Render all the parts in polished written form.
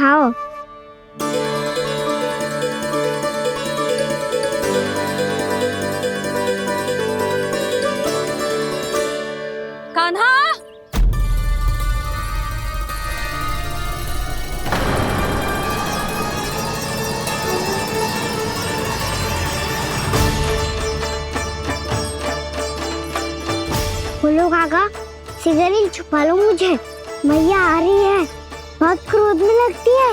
खाओ। कान्हा, बोलो काका, सिगरेट छुपा लो मुझे, मैया आ रही है, बहुत क्रोध में लगती है।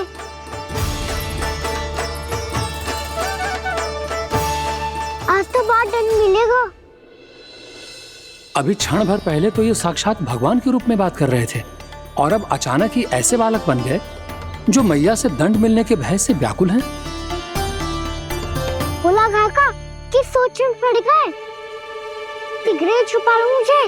आज तो बहुत दंड मिलेगा। अभी क्षण भर पहले तो ये साक्षात भगवान के रूप में बात कर रहे थे और अब अचानक ही ऐसे बालक बन गए जो मैया से दंड मिलने के भय से व्याकुल हैं। बोला काका, किस सोच में पड़ गए? सिगरेट छुपा लो मुझे।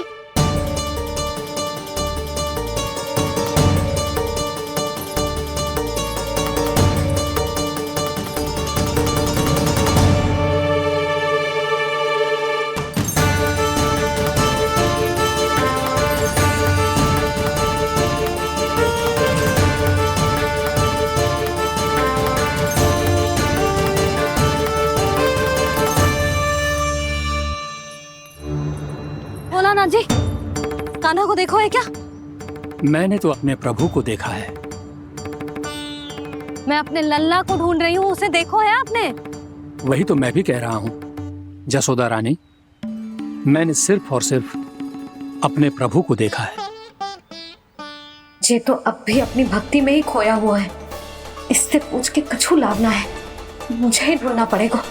भोलानाथ जी, कान्हा को देखो है क्या? मैंने तो अपने प्रभु को देखा है। मैं अपने लल्ला को ढूंढ रही हूँ, उसे देखो है आपने? वही तो मैं भी कह रहा हूँ जसोदा रानी, मैंने सिर्फ और सिर्फ अपने प्रभु को देखा है। ये तो अब भी अपनी भक्ति में ही खोया हुआ है, इससे पूछ के कछु लाभ ना है, मुझे ही ढूंढना पड़ेगा।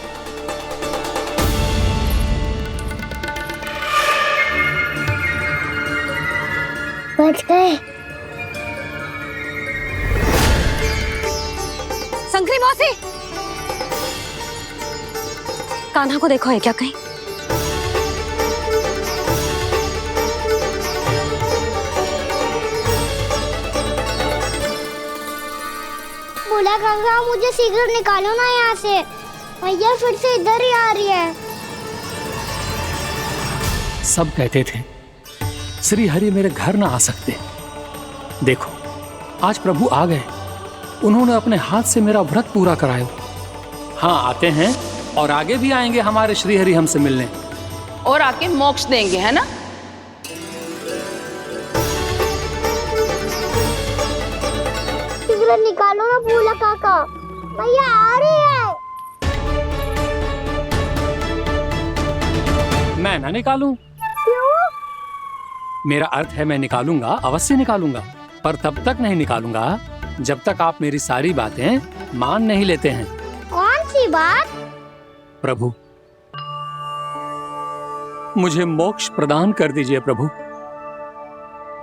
बच गए। शंकरी मौसी, कान्हा को देखो है क्या कहीं? बोला काका, मुझे सिगरेट निकालो ना यहाँ से, मैया फिर से इधर ही आ रही है। सब कहते थे श्री हरि मेरे घर ना आ सकते। देखो आज प्रभु आ गए, उन्होंने अपने हाथ से मेरा व्रत पूरा कराया। हाँ आते हैं और आगे भी आएंगे हमारे श्री हरि हमसे मिलने और आके मोक्ष देंगे, है ना? सिगरेट निकालो ना भोला काका, मैया आ रही है। मैं ना निकालूं? क्यों? मेरा अर्थ है मैं निकालूंगा, अवश्य निकालूंगा, पर तब तक नहीं निकालूंगा जब तक आप मेरी सारी बातें मान नहीं लेते हैं। कौन सी बात? प्रभु, मुझे मोक्ष प्रदान कर दीजिए प्रभु।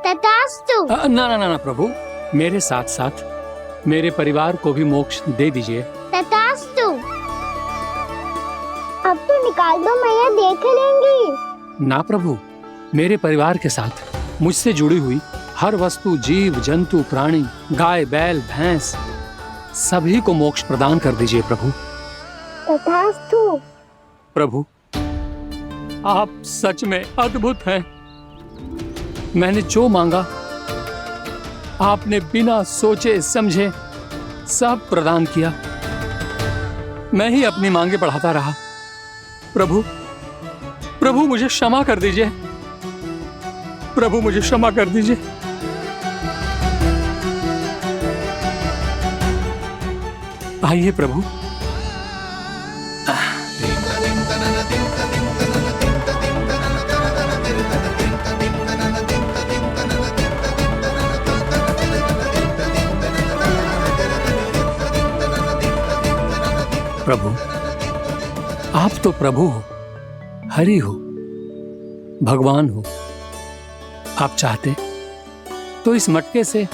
तथास्तु। ना ना ना ना प्रभु, मेरे साथ साथ मेरे परिवार को भी मोक्ष दे दीजिए। तथास्तु। अब तो निकाल दो, मैया देख लेंगी। ना प्रभु, मेरे परिवार के साथ मुझसे जुड़ी हुई हर वस्तु, जीव जंतु, प्राणी, गाय बैल भैंस, सभी को मोक्ष प्रदान कर दीजिए प्रभु। तथास्तु। प्रभु, आप सच में अद्भुत हैं। मैंने जो मांगा आपने बिना सोचे समझे सब प्रदान किया। मैं ही अपनी मांगे बढ़ाता रहा। प्रभु, प्रभु मुझे क्षमा कर दीजिए। प्रभु मुझे क्षमा कर दीजिए। आइए प्रभु। प्रभु, आप तो प्रभु हो, हरि हो, भगवान हो। आप चाहते तो इस मटके से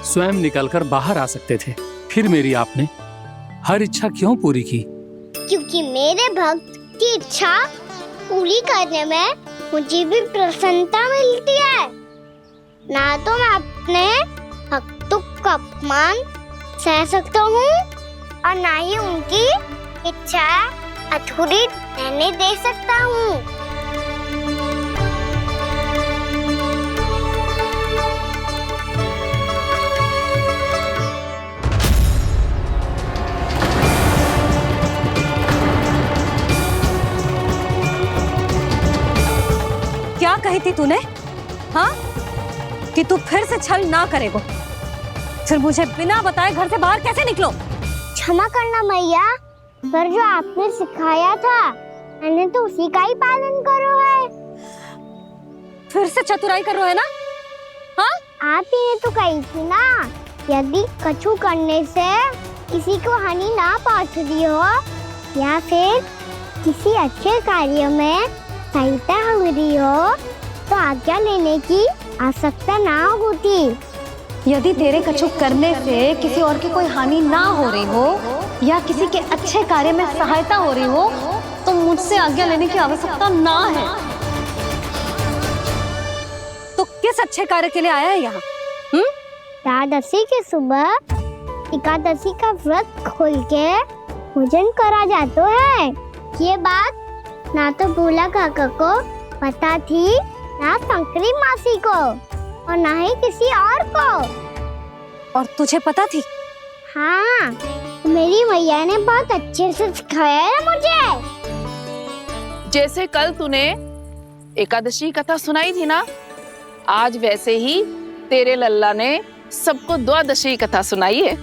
स्वयं निकलकर बाहर आ सकते थे, फिर मेरी आपने हर इच्छा क्यों पूरी की? क्योंकि मेरे भक्त की इच्छा पूरी करने में मुझे भी प्रसन्नता मिलती है। ना तो मैं अपने भक्तों का अपमान सह सकता हूँ और ना ही उनकी इच्छा अधूरी रहने दे सकता हूँ। कही थी तूने? हाँ, कि तू फिर से छल ना करेगो। फिर मुझे बिना बताए घर से बाहर कैसे निकलो? क्षमा करना मैया, पर जो आपने सिखाया था मैंने तो उसी का ही पालन करो है। फिर से चतुराई कर रहे हो है ना? हाँ, आप ही ने तो कही थी ना, यदि कछु करने से किसी को हानि ना पहुंच रही हो या फिर किसी अच्छे कार्य में सहायता हो रही हो तो आज्ञा लेने की आवश्यकता ना होती। यदि तेरे कछु करने से किसी और की कोई हानि ना हो रही हो या किसी के अच्छे कार्य में सहायता हो रही हो तो मुझसे आज्ञा लेने की आवश्यकता ना है। तो किस अच्छे कार्य के लिए आया है यहाँ? एकादशी की सुबह एकादशी का व्रत खोल के भोजन करा जाता है। ये बात ना तो भोला काका को पता थी, ना शंकरी मासी को और ना ही किसी और को। और तुझे पता थी? हाँ, मेरी मैया ने बहुत अच्छे से सिखाया है मुझे। जैसे कल तूने एकादशी कथा सुनाई थी ना, आज वैसे ही तेरे लल्ला ने सबको द्वादशी कथा सुनाई है।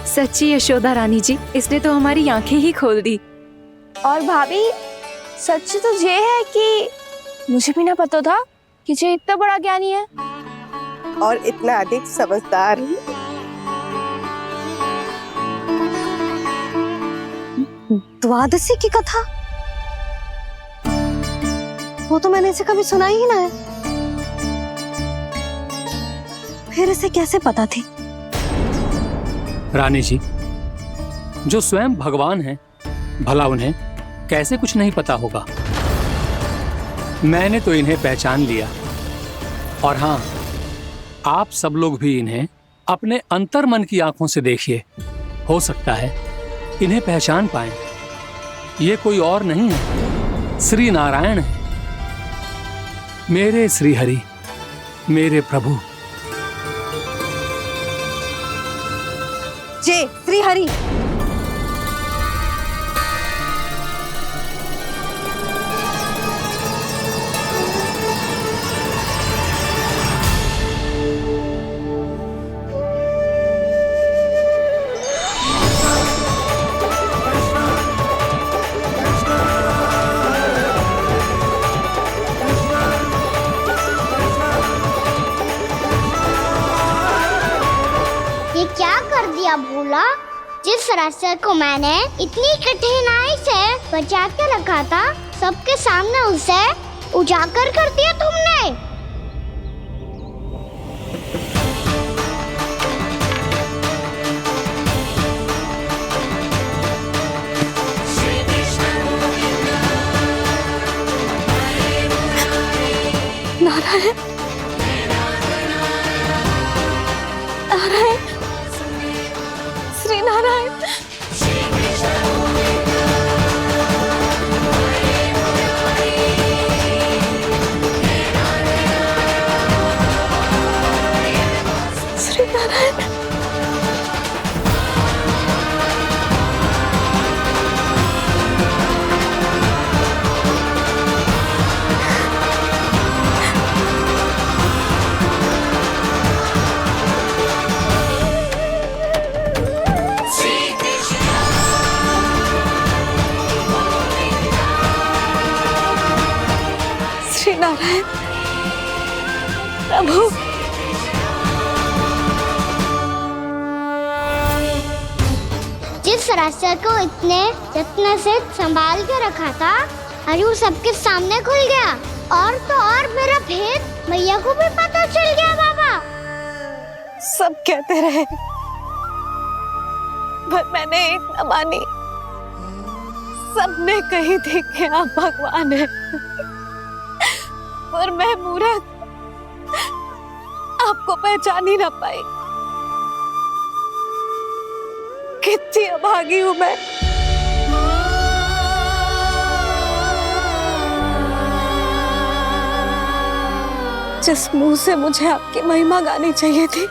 सच्ची यशोदा रानी जी, इसने तो हमारी आंखें ही खोल दी। और भाभी, सच तो ये है कि मुझे भी ना पता था कि ये इतना बड़ा ज्ञानी है और इतना अधिक समझदार। द्वादशी की कथा? वो तो मैंने इसे कभी सुना ही ना है। फिर इसे कैसे पता थी? रानी जी, जो स्वयं भगवान हैं, भला उन्हें कैसे कुछ नहीं पता होगा। मैंने तो इन्हें पहचान लिया, और हाँ, आप सब लोग भी इन्हें अपने अंतर्मन की आंखों से देखिए, हो सकता है इन्हें पहचान पाएं। ये कोई और नहीं है, श्री नारायण है, मेरे श्री हरि, मेरे प्रभु। जय श्री हरि। ये क्या कर दिया भोला? जिस रास्ते को मैंने इतनी कठिनाई से बचा के रखा था, सबके सामने उसे उजागर कर दिया तुमने। नारायण, नारायण, श्री नारायण। श्री नारायण। श्री नारायण प्रभु। जिस रास्ते को इतने यत्न से संभाल के रखा था, आज वो सबके सामने खुल गया। और तो और मेरा भेद मैया को भी पता चल गया। बाबा, सब कहते रहे पर मैंने एक न मानी। सबने कही थी कि आप भगवान हैं, पर मैं मूर्ख आपको पहचान ही ना पाई। कितनी अभागी हूं मैं। जिस मुंह से मुझे आपकी महिमा गानी चाहिए थी,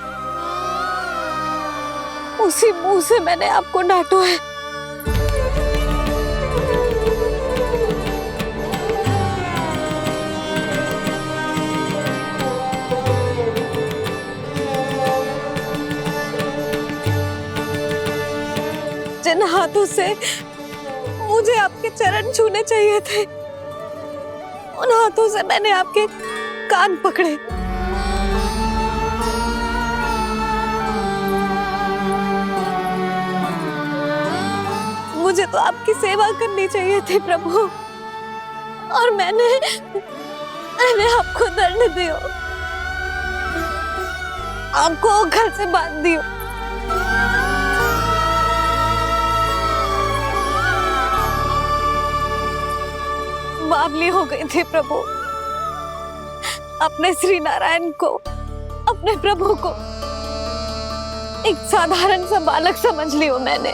उसी मुंह से मैंने आपको डांटा है। हाथों से मुझे आपके चरण छूने चाहिए थे। उन हाथों से मैंने आपके कान पकड़े। मुझे तो आपकी सेवा करनी चाहिए थी प्रभु, और मैंने आपको दंड दियो, आपको घर से बांध दियो। बावली हो गई थी प्रभु। अपने श्री नारायण को, अपने प्रभु को एक साधारण सा बालक समझ लियो मैंने।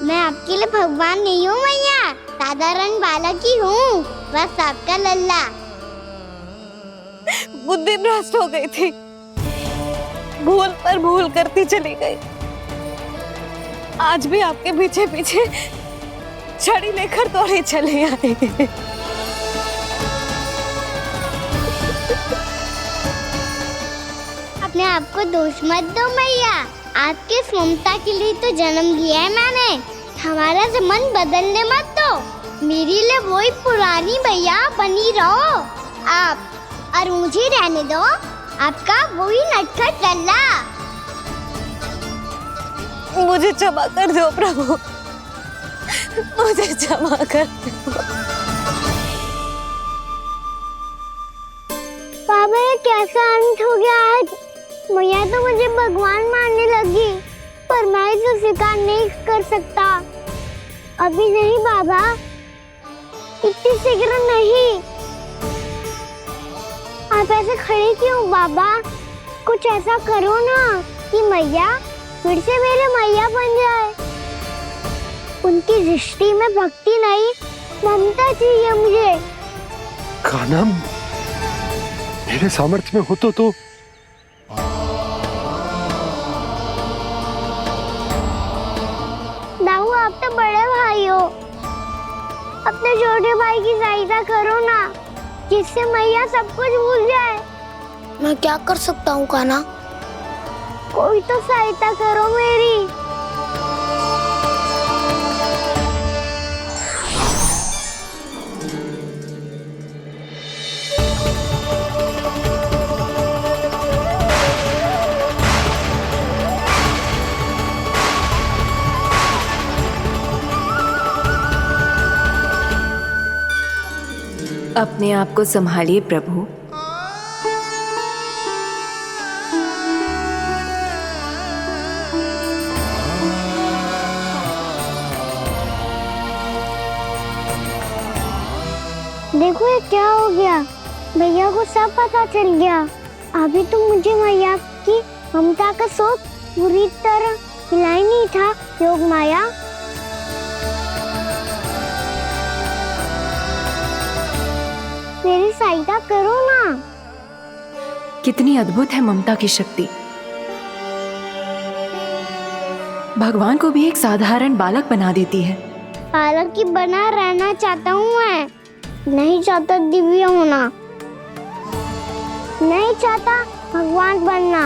मैं आपके लिए भगवान नहीं हूँ मैया, साधारण बालक ही हूँ, बस आपका लल्ला। बुद्धि भ्रष्ट हो गई थी, भूल पर भूल करती चली गई। आज भी आपके पीछे पीछे छड़ी लेकर दौड़ी चली आई। अपने आप को दोष मत दो मैया, आपकी ममता के लिए तो जन्म लिया है मैंने। हमारा से मन बदलने मत दो, मेरे लिए वही पुरानी भैया बनी रहो आप, और मुझे रहने दो आपका वही नटखट लल्ला। मुझे क्षमा कर दो प्रभु, मुझे क्षमा कर दो। बाबा ये कैसा अंत हो गया आज? मैया तो मुझे भगवान मानने लगी, पर मैं इसे स्वीकार नहीं कर सकता। अभी नहीं बाबा, इतनी शीघ्र नहीं। आप ऐसे खड़े क्यों बाबा? कुछ ऐसा करो ना कि मैया फिर से मेरे मैया बन जाए। उनकी दृष्टि में भक्ति नहीं, ममता चाहिए मुझे। कान्हा, मेरे सामर्थ्य में हो तो दाऊ, आप तो बड़े भाई हो, अपने छोटे भाई की सहायता करो ना, जिससे मैया सब कुछ भूल जाए। मैं क्या कर सकता हूँ कान्हा? कोई तो सहायता करो मेरी। अपने आप को संभालिए प्रभु। देखो ये क्या हो गया, भैया को सब पता चल गया। अभी तो मुझे मैया की ममता का शौक बुरी तरह मिला नहीं था। योग माया, मेरी सहायता करो ना। कितनी अद्भुत है ममता की शक्ति। भगवान को भी एक साधारण बालक बना देती है। बालक की बना रहना चाहता हूँ मैं, नहीं चाहता दिव्य होना, नहीं चाहता भगवान बनना।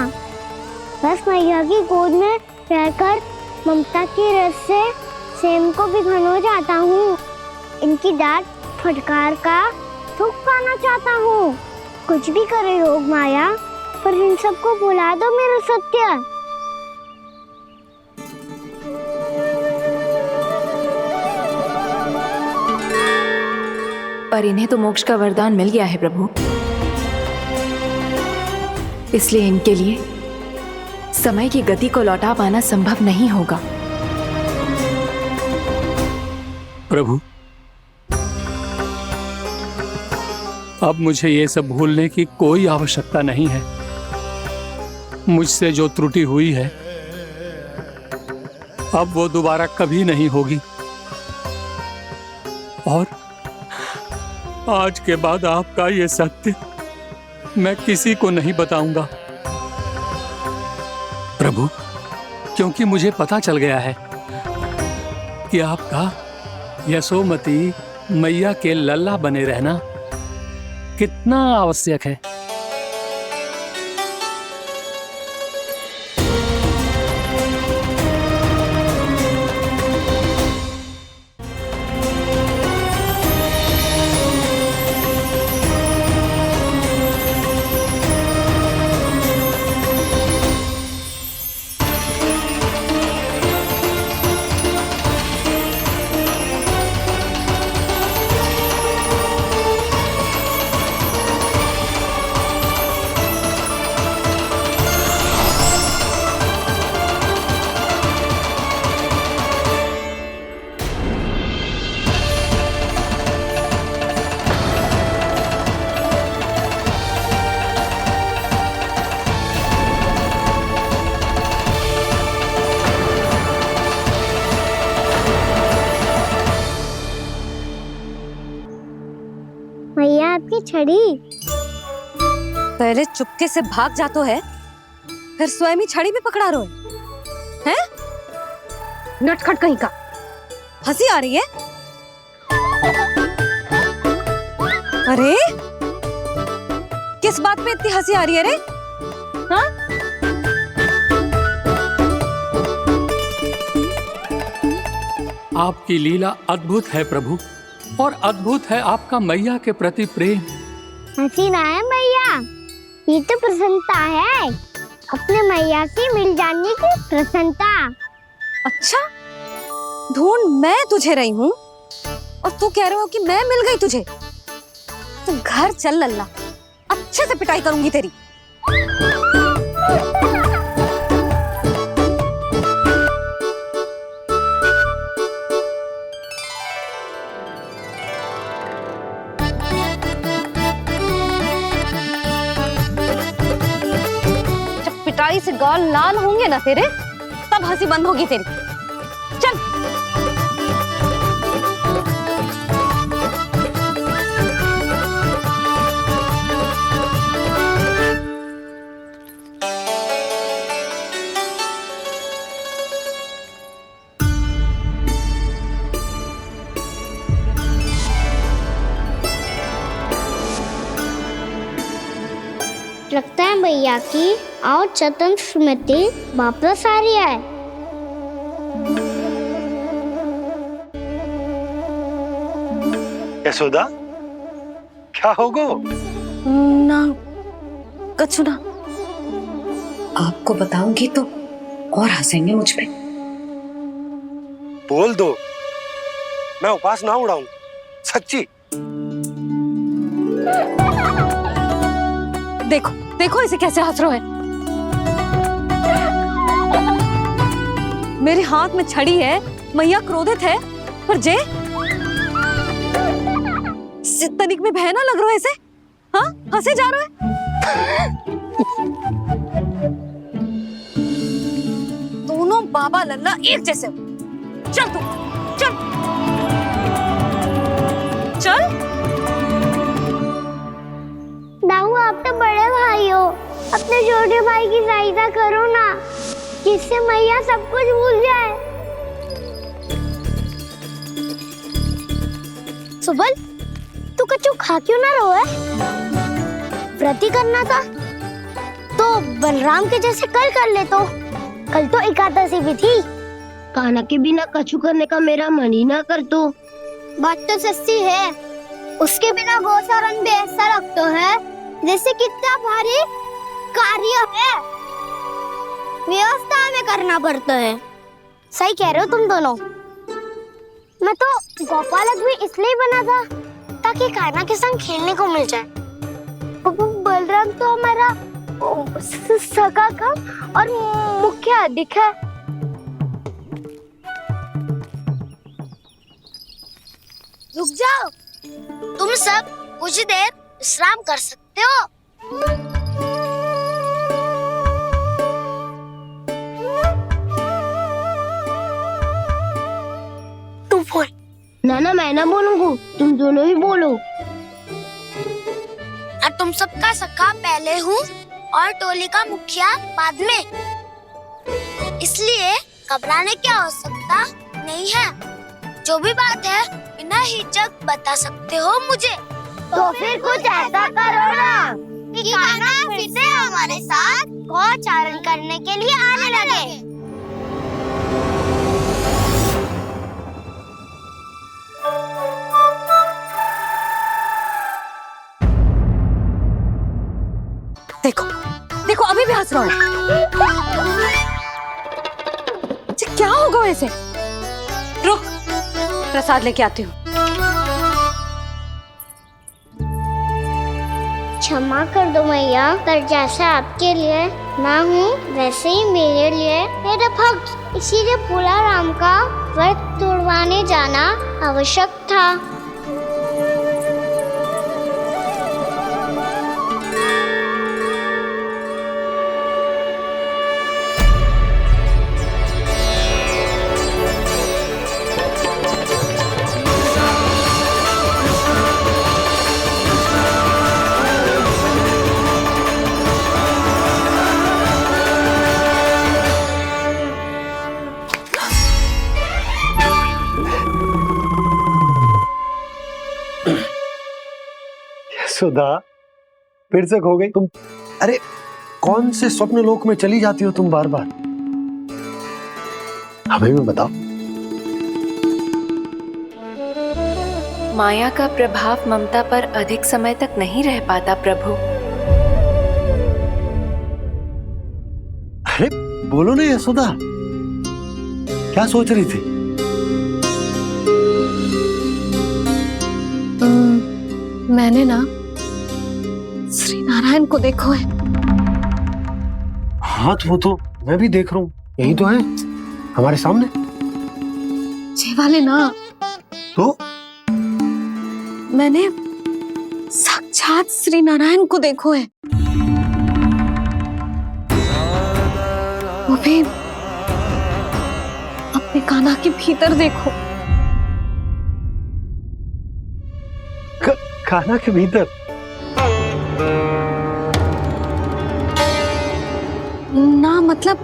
बस मैया की गोद में रहकर ममता की रस से सेम को भी घनो चाहता हूँ। इनकी डांट फटकार का सुख पाना चाहता हूँ। कुछ भी करे योग माया, पर इन सबको भुला दो मेरा सत्य। पर इन्हें तो मोक्ष का वरदान मिल गया है प्रभु, इसलिए इनके लिए समय की गति को लौटा पाना संभव नहीं होगा। प्रभु, अब मुझे ये सब भूलने की कोई आवश्यकता नहीं है। मुझसे जो त्रुटि हुई है अब वो दोबारा कभी नहीं होगी, और आज के बाद आपका ये सत्य मैं किसी को नहीं बताऊंगा प्रभु, क्योंकि मुझे पता चल गया है कि आपका यशोमती मैया के लल्ला बने रहना कितना आवश्यक है। छड़ी। पहले चुपके से भाग जातो है, फिर स्वयं ही छड़ी भी पकड़ा रो है? नटखट कहीं का। हंसी आ रही है? अरे किस बात पे इतनी हंसी आ रही है रे? हाँ? आपकी लीला अद्भुत है प्रभु, और अद्भुत है आपका मैया के प्रति प्रेम। हंसी ना है मैया, ये तो प्रसन्नता है, अपने मैया से मिल जाने की प्रसन्नता। अच्छा, ढूंढ मैं तुझे रही हूँ और तू कह रहे हो कि मैं मिल गई तुझे। तू घर चल लल्ला, अच्छे से पिटाई करूंगी तेरी। जब पिटाई से गाल लाल होंगे ना तेरे, तब हंसी बंद होगी तेरी। चल। लगता है भैया की और चतन स्मृति वापस आ रही है। यशोदा, क्या होगो? ना कछु ना। आपको बताऊंगी तो और हंसेंगे मुझ पे। बोल दो, मैं उपास ना उड़ाऊं, सच्ची। देखो देखो इसे कैसे हंस रहा है। मेरे हाथ में छड़ी है, मैया क्रोधित है, पर जे तनिक में बहना लग रहा है इसे। हाँ, हंसे जा रहा है। दोनों बाबा लल्ला एक जैसे हो। चल तू, चल चल। दाऊ, आप तो बड़े भाई हो, अपने छोटे भाई की सहायता करो ना, जिससे मैया सब कुछ भूल जाए। सुबल, तू कछु खा क्यों ना रहो है? व्रत ही करना था तो बलराम के जैसे कल कर ले। तो कल तो एकादशी भी थी। कान्हा के बिना कछु करने का मेरा मन ही ना कर। तो बात तो सच्ची है, उसके बिना गोचारण भी ऐसा लगता है जैसे कितना भारी कार्य है, व्यवस्था में करना पड़ता है। सही कह रहे हो तुम दोनों। मैं तो गोपालक भी इसलिए बना था ताकि कान्हा के संग खेलने को मिल जाए। बलराम तो हमारा सगा का और मुख्य अधिक है। रुक जाओ, तुम सब कुछ देर विश्राम कर सकते हो। तू बोल। ना मैं ना बोलूंगा, तुम दोनों ही बोलो। और तुम सबका सखा पहले हूँ और टोली का मुखिया बाद में, इसलिए घबराने की आवश्यकता नहीं है। जो भी बात है बिना हिचक बता सकते हो मुझे। तो फिर कुछ ऐसा करो ना कि कान्हा फिर से हमारे साथ गोचारण करने के लिए आने लगे। देखो देखो अभी भी हंस रहा है। क्या होगा वैसे? रुक, प्रसाद लेके आती हूँ। क्षमा कर दो मैया, पर जैसा आपके लिए ना हूँ वैसे ही मेरे लिए मेरा भक्त, इसीलिए भोला राम का व्रत तोड़वाने जाना आवश्यक था। सुधा, फिर से खो गई तुम। अरे कौन से स्वप्न लोक में चली जाती हो तुम बार बार? हमें भी बताओ। माया का प्रभाव ममता पर अधिक समय तक नहीं रह पाता प्रभु। अरे बोलो ना यशोदा, क्या सोच रही थी? मैंने ना श्री नारायण को देखो है। हाँ तो वो तो मैं भी देख रहा हूँ, यही तो है हमारे सामने। ये वाले ना, तो मैंने साक्षात श्री नारायण को देखो है, वो भी अपने कान्हा के भीतर देखो। कान्हा के भीतर? ना मतलब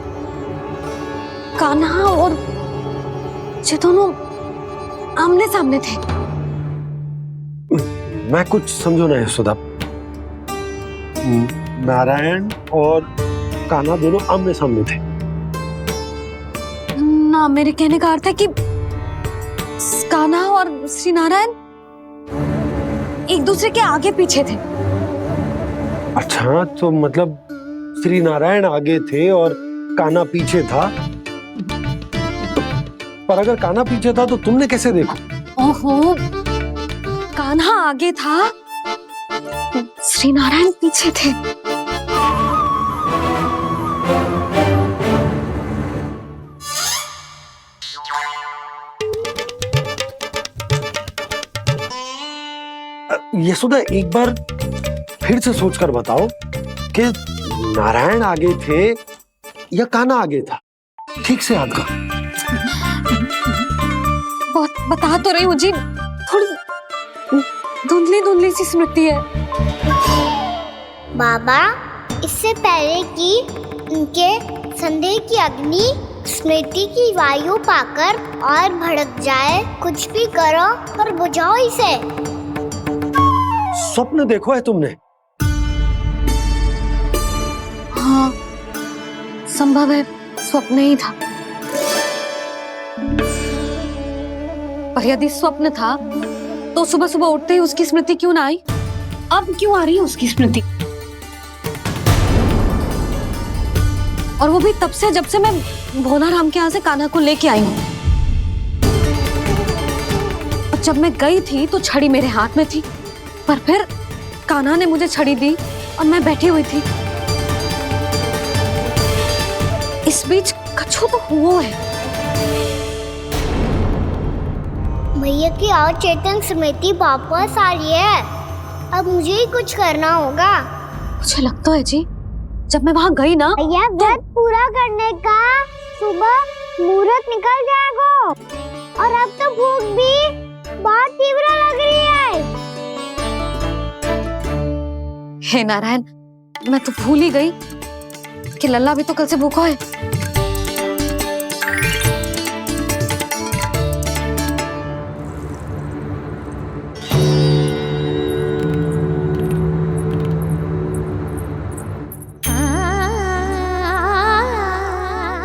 कान्हा और ये दोनों आमने सामने थे। मैं कुछ समझो ना यशोदा। नारायण और कान्हा दोनों आमने सामने थे? ना, मेरे कहने का अर्थ है कि कान्हा और श्री नारायण एक दूसरे के आगे पीछे थे। अच्छा, तो मतलब श्री नारायण आगे थे और कान्हा पीछे था। पर अगर कान्हा पीछे था तो तुमने कैसे देखा? ओहो, कान्हा आगे था, श्री नारायण पीछे थे। यशोदा, एक बार फिर से सोचकर बताओ कि नारायण आगे थे या कान्हा आगे था? ठीक से याद करो। बहुत बता तो रही हूँ जी, थोड़ी धुंधली धुंधली सी स्मृति है। बाबा, इससे पहले कि उनके संदेह की अग्नि स्मृति की वायु पाकर और भड़क जाए, कुछ भी करो पर बुझाओ इसे। स्वप्न देखो है तुमने? हाँ, संभव है स्वप्न ही था। पर यदि स्वप्न था तो सुबह सुबह उठते ही उसकी स्मृति क्यों ना आई? अब क्यों आ रही है उसकी स्मृति? और वो भी तब से जब से मैं भोला राम के यहाँ से कान्हा को लेके आई हूँ। और जब मैं गई थी तो छड़ी मेरे हाथ में थी, पर फिर कान्हा ने मुझे छड़ी दी और मैं बैठी हुई थी। इस बीच कछु तो हुआ है। भैया की अचेतन स्मृति वापस आ रही है। अब मुझे ही कुछ करना होगा। मुझे लगता है जी, जब मैं वहां गई ना, भैया व्रत पूरा करने का सुबह मुहूर्त निकल जाएगा और अब तो भूख भी बहुत तीव्र लग रही है। हे नारायण, मैं तो भूल ही गई कि लल्ला भी तो कल से भूखा है।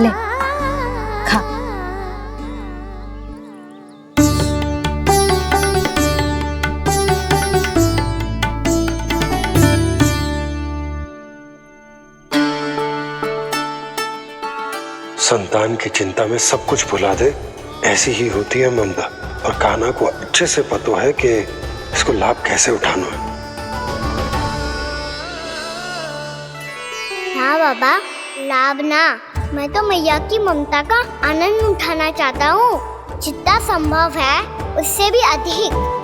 ले, खा। संतान की चिंता में सब कुछ भुला दे, ऐसी ही होती है ममता। और कान्हा को अच्छे से पता है कि इसको लाभ कैसे उठाना है। हाँ बाबा, लाभ ना, मैं तो मैया की ममता का आनंद उठाना चाहता हूँ, जितना संभव है उससे भी अधिक।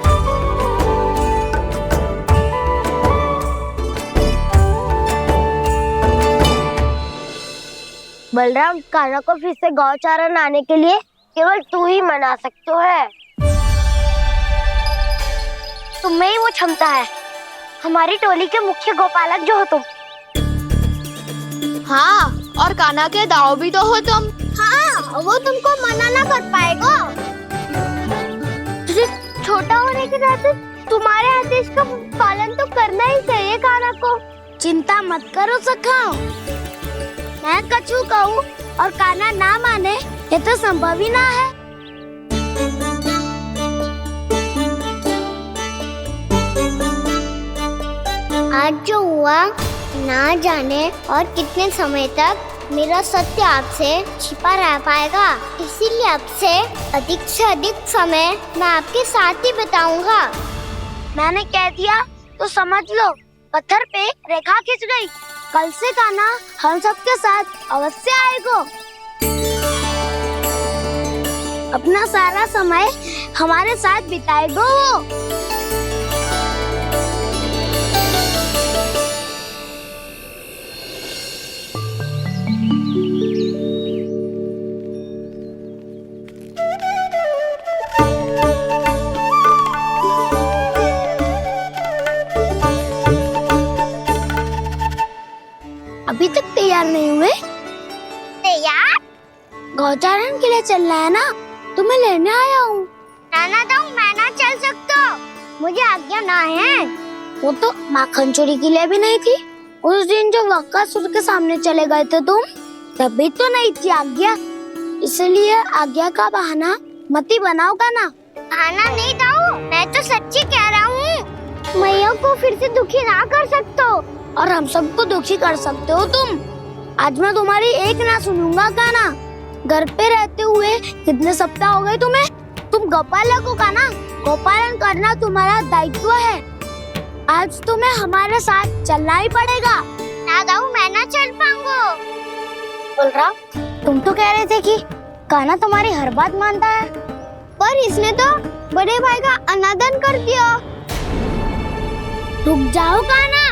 बलराम, कान्हा को फिर से गौचारण आने के लिए केवल तू ही मना सकते है। तुम्हें ही वो क्षमता है, हमारी टोली के मुख्य गोपालक जो हो तुम। हाँ, और कान्हा के दाव भी तो हो तुम। हाँ, वो तुमको मना ना कर पाएगा। तुझे छोटा होने के नाते तू तुम्हारे आदेश का पालन तो करना ही चाहिए काना को। चिंता मत करो सखा, मैं कछु कहूँ और काना ना माने ये तो संभव ही ना है। आज जो हुआ ना जाने और कितने समय तक मेरा सत्य आपसे छिपा रह पाएगा, इसीलिए आपसे अधिक से अधिक समय मैं आपके साथ ही बिताऊंगा। मैंने कह दिया तो समझ लो, पत्थर पे रेखा खिंच गई। कल से काना हम सबके साथ अवश्य आएगा। अपना सारा समय हमारे साथ बिताएगा वो। अभी तक तैयार नहीं हुए? तैयार? गौचारण के लिए चलना है ना, तुम्हें लेने आया हूँ। नाना दाऊ, मैं ना चल सकता, मुझे आज्ञा ना है। वो तो माखन चोरी के लिए भी नहीं थी। उस दिन जो वक्कासुर के सामने चले गए थे तुम, तभी तो नहीं थी आज्ञा। इसलिए आज्ञा का बहाना मत ही बनाओ ना। बहाना नहीं दाऊ, मैं तो सच्ची कह रहा हूँ। मैया को फिर से दुखी ना कर सकते हो और हम सबको दुखी कर सकते हो तुम। आज मैं तुम्हारी एक ना सुनूंगा काना। घर पे रहते हुए कितने सप्ताह हो गए तुम्हें? तुम गोपालक हो काना, गोपालन करना तुम्हारा दायित्व है। आज तुम्हें हमारे साथ चलना ही पड़ेगा। ना दाऊ, मैं ना चल पाऊंगा। बोल रहा, तुम तो कह रहे थे कि काना तुम्हारी हर बात मानता है, पर इसने तो बड़े भाई का अनादर कर दिया। रुक जाओ काना,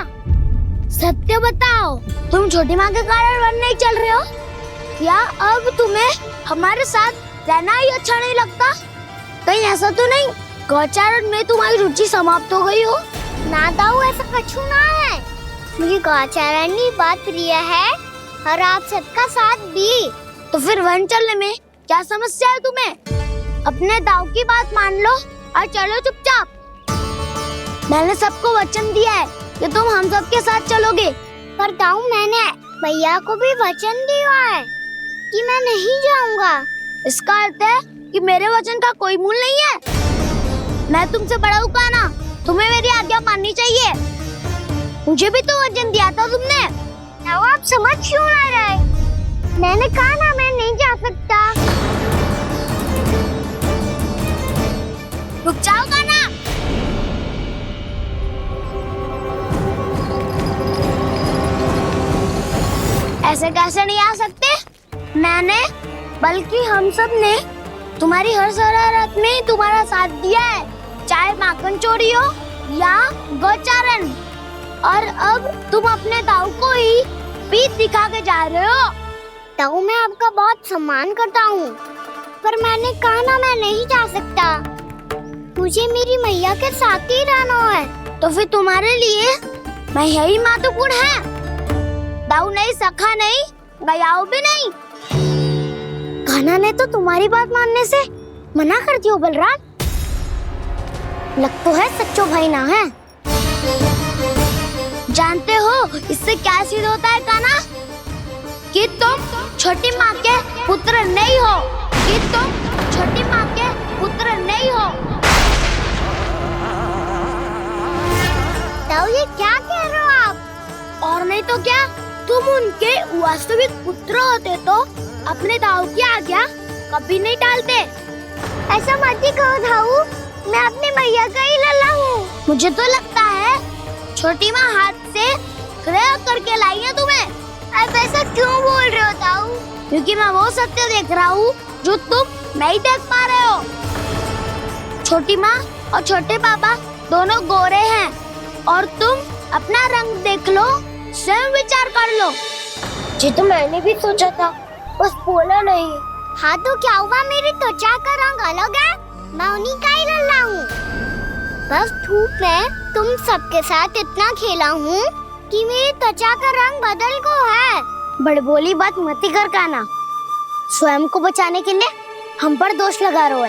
सत्य बताओ, तुम छोटी माँ के कारण वन नहीं चल रहे हो? या अब तुम्हें हमारे साथ रहना ही अच्छा नहीं लगता? कहीं ऐसा तो नहीं गौचारण में तुम्हारी रुचि समाप्त हो गई हो? ना दाऊ, ऐसा कछु ना है। मुझे गौचारण की बात प्रिय है और आप सबका साथ भी। तो फिर वन चलने में क्या समस्या है तुम्हें? अपने दाऊ की बात मान लो और चलो चुपचाप। मैंने सबको वचन दिया है कि तुम हम सबके साथ चलोगे। पर दाऊ, मैंने भैया को भी वचन दिया है कि मैं नहीं जाऊंगा। इसका अर्थ है कि मेरे वचन का कोई मूल नहीं है। मैं तुमसे बड़ा हूँ काना, तुम्हें मेरी आज्ञा माननी चाहिए। मुझे भी तो वचन दिया था तुमने। दाऊ, आप समझ क्यों ना रहे? मैंने कहा ना, मैं नहीं जा सकता। रुक जाओ काना। ऐसे कैसे नहीं आ सकते? मैंने बल्कि हम सब ने तुम्हारी हर शरारत में तुम्हारा साथ दिया है, चाहे माखन चोरी हो या गौचारण। और अब तुम अपने दाऊ को ही पीठ दिखा के जा रहे हो। दाऊ, मैं आपका बहुत सम्मान करता हूँ, पर मैंने कहा ना, मैं नहीं जा सकता। मुझे मेरी मैया के साथ ही रहना है। तो फिर तुम्हारे लिए मैया ही महत्वपूर्ण है। दाऊ नहीं, सखा नहीं, गयाऊ भी नहीं। कान्हा ने तो तुम्हारी बात मानने से मना कर दिया। बलराम, लग तो है सच्चो भाई ना है। जानते हो इससे क्या सिद्ध होता है कान्हा? कि तुम छोटी माँ के पुत्र नहीं हो, कि तुम छोटी माँ के पुत्र नहीं हो। दाऊ, ये क्या कह रहे हो आप? और नहीं तो क्या, तुम उनके वास्तविक पुत्र होते तो अपने दाऊ की आज्ञा कभी नहीं टालते। ऐसा मत ही कहो दाऊ, मैं अपनी मैया का ही लल्ला हूँ। मुझे तो लगता है छोटी माँ हाथ से ग्रह करके लाई है तुम्हें। अब ऐसा क्यों बोल रहे हो दाऊ? क्योंकि मैं वो सत्य देख रहा हूँ जो तुम नहीं देख पा रहे हो। छोटी माँ और छोटे पापा दोनों गोरे हैं और तुम अपना रंग देख लो, स्वयं विचार कर लो। जी तो मैंने भी सोचा था, बस बोला नहीं। हाँ तो क्या हुआ, मेरी त्वचा का रंग अलग है, मैं उन्हीं का ही लल्ला हूँ। बस धूप में तुम सबके साथ इतना खेला हूँ कि मेरी त्वचा का रंग बदल को है। बड़बोली बात मत ही कर कान्हा, स्वयं को बचाने के लिए हम पर दोष लगा रहे हो।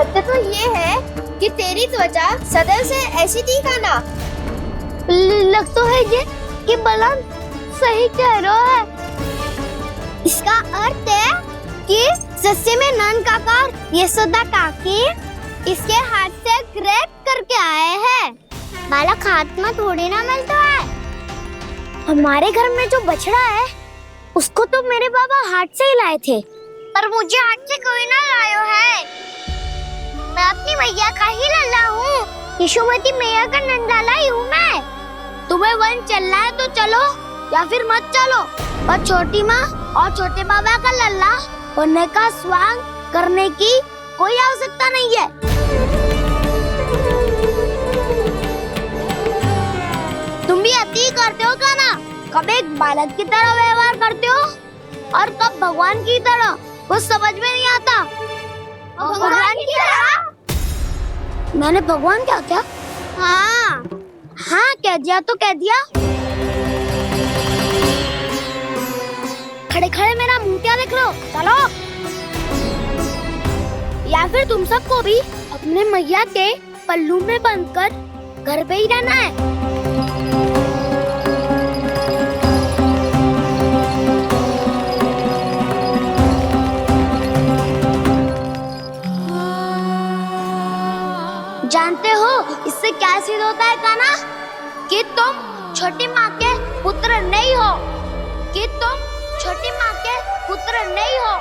सत्य तो ये है कि तेरी त्वचा सदैव से ऐसी थी कान्हा। लग तो है ये कि बलराम सही कह रहा है। इसका अर्थ है कि सस्ते में नंद काका और यशोदा काकी इसके हाथ से ग्रेट करके आए हैं। बालक हाथ में थोड़ी ना मिलता है। हमारे घर में जो बछड़ा है उसको तो मेरे बाबा हाथ से ही लाए थे, पर मुझे हाथ से कोई ना लायो है। मैं अपनी मैया का ही लल्ला हूँ, यशोमती मैया का नंदलाला ही हूँ मैं। तुम्हें वन चलना है तो चलो या फिर मत चलो, पर छोटी माँ और छोटे बाबा का लल्ला बनने का स्वांग करने की कोई आवश्यकता नहीं है। तुम भी अति करते हो कान्हा, कब एक बालक की तरह व्यवहार करते हो और कब भगवान की तरह, कुछ समझ में नहीं आता। भगवान की तरह? मैंने भगवान क्या किया? हाँ हाँ कह दिया तो कह दिया। खड़े खड़े मेरा मुंह क्या देख रहे हो? चलो। या फिर तुम सबको भी अपने मैया के पल्लू में बंधकर घर पे ही रहना है। जानते हो इससे क्या सिद्ध होता है कान्हा? कि तुम छोटी माँ के पुत्र नहीं हो, कि तुम छोटी माँ के पुत्र नहीं हो।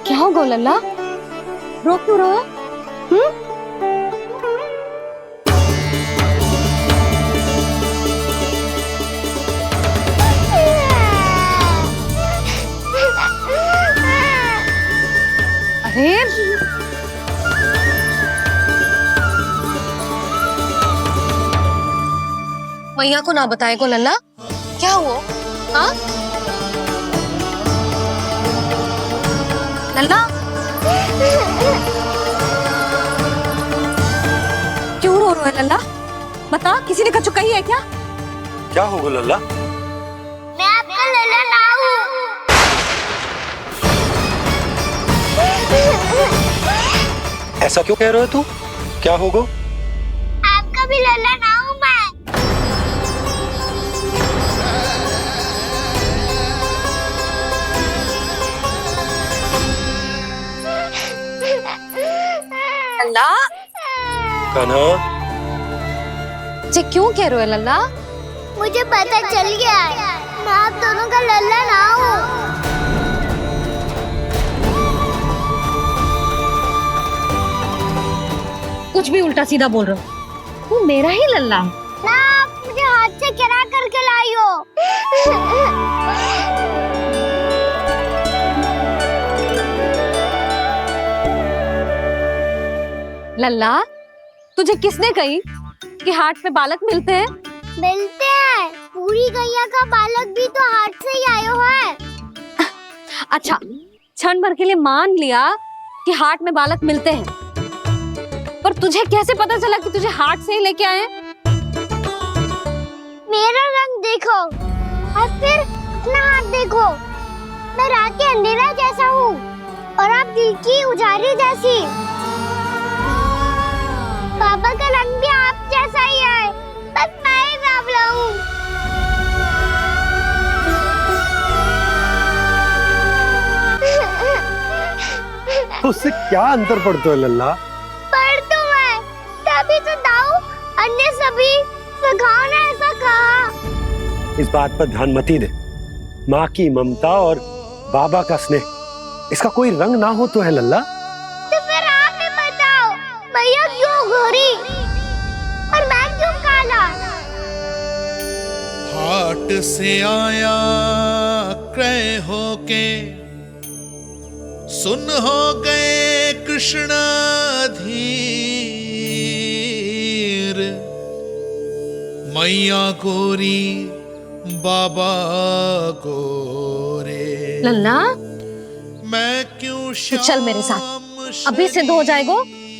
क्या हो गो लल्ला, रो क्यों रहा? अरे मैया को ना बताए को लल्ला, क्या हुआ? हाँ लल्ला, क्यों रो रहा है लल्ला? बता, किसी ने कछु कही है क्या? क्या होगा लल्ला? मैं आपका लल्ला ना हूँ। ऐसा क्यों कह रहे हो तू? क्या होगा? आपका भी लल्ला ना हूँ मैं। लल्ला, कान्हा, ये क्यों कह रहे हो लल्ला? मुझे पता चल गया है, मैं आप दोनों का लल्ला ना हूँ। कुछ भी उल्टा सीधा बोल रहे हो, तू मेरा ही लल्ला है। ना आप मुझे हाथ से गिरा करके लाई हो। लल्ला, तुझे किसने कही कि हाट में बालक मिलते हैं? मिलते हैं, पूरी गैया का बालक भी तो हाट से ही आयो है। अच्छा, क्षण भर के लिए मान लिया कि हाट में बालक मिलते हैं, पर तुझे कैसे पता चला कि तुझे हाट से ही लेके आए? मेरा रंग देखो और फिर अपना हाथ देखो। मैं रात के अंधेरा जैसा हूँ और आप दिल की उजाली जैसी। पापा का रंग भी आप जैसा ही है, बस मैं ही बावला हूँ। उससे क्या अंतर पड़ता है लल्ला? पर तो मैं तभी तो दाऊ अन्य सभी सखाओ ने ऐसा कहा। इस बात पर ध्यान मत ही दे। माँ की ममता और बाबा का स्नेह, इसका कोई रंग ना हो तो है लल्ला। तो फिर आप ही बताओ, मैया क्यों गोरी और मैं क्यों काला? हाट से आया क्रय होके सुन हो गए कृष्णाधीर। मैया गोरी बाबा गोरे, लल्ला मैं क्यों तू चल मेरे साथ, अभी सिद्ध हो जाएगा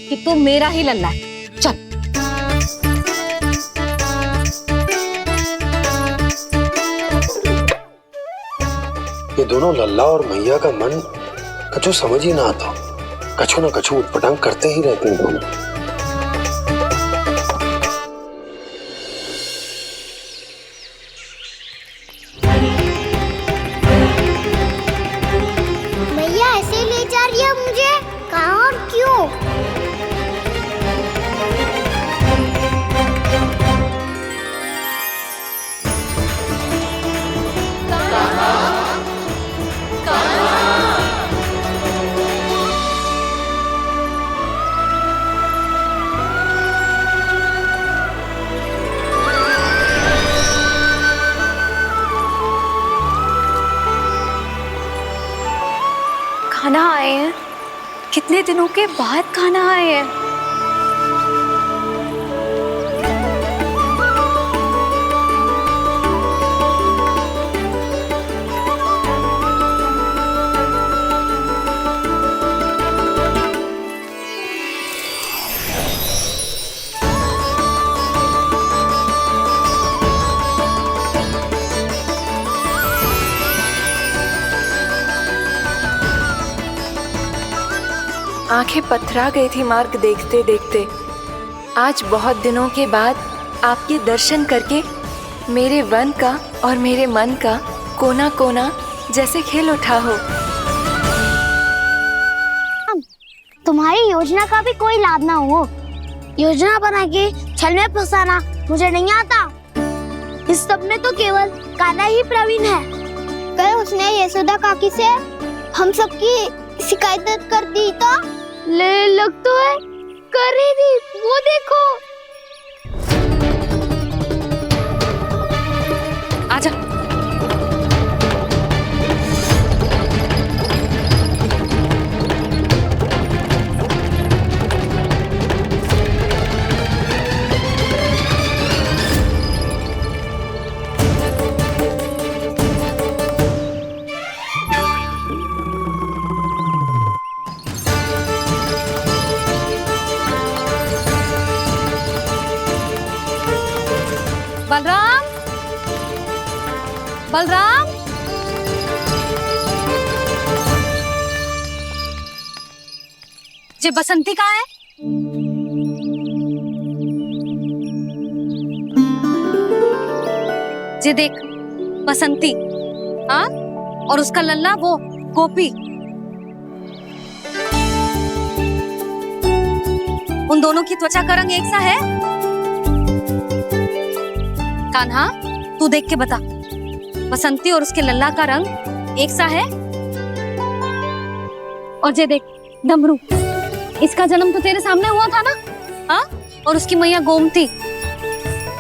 कि तू मेरा ही लल्ला है। चल। ये दोनों लल्ला और मैया का मन कछु समझ ही ना आता, कछु ना कछु उटपटांग करते ही रहते हैं दोनों। मैया ऐसे ले जा रही है मुझे, कहाँ और क्यों? खाना आए हैं, कितने दिनों के बाद खाना आए हैं। आंखें पथरा गई थी मार्ग देखते देखते। आज बहुत दिनों के बाद आपके दर्शन करके मेरे वन का और मेरे मन का कोना कोना जैसे खिल उठा हो। तुम्हारी योजना का भी कोई लाभ ना हो। योजना बना के छल में फंसाना मुझे नहीं आता। इस सब में तो केवल कान्हा ही प्रवीण है। कल उसने यशोदा काकी से हम सबकी शिकायत कर दी तो ले लग तो है कर ही दी, वो देखो। आजा। बलराम, बलराम, ये बसंती कहाँ है? ये देख बसंती, हाँ, और उसका लल्ला वो गोपी। उन दोनों की त्वचा का रंग एक सा है? कान्हा, तू देख के बता, बसंती और उसके लल्ला का रंग एक सा है? और ये देख डमरू, इसका जन्म तो तेरे सामने हुआ था ना, हाँ? और उसकी मैया गोमती।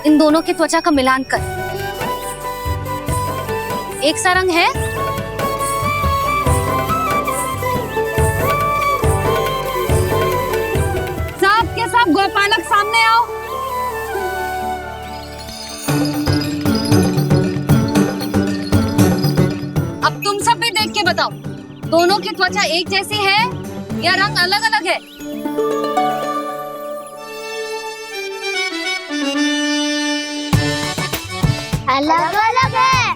इन दोनों की त्वचा का मिलान कर, एक सा रंग है? सब के सब गोपालक सामने आओ। अब तुम सब भी देख के बताओ, दोनों की त्वचा एक जैसी है या रंग अलग अलग है? अलग अलग है।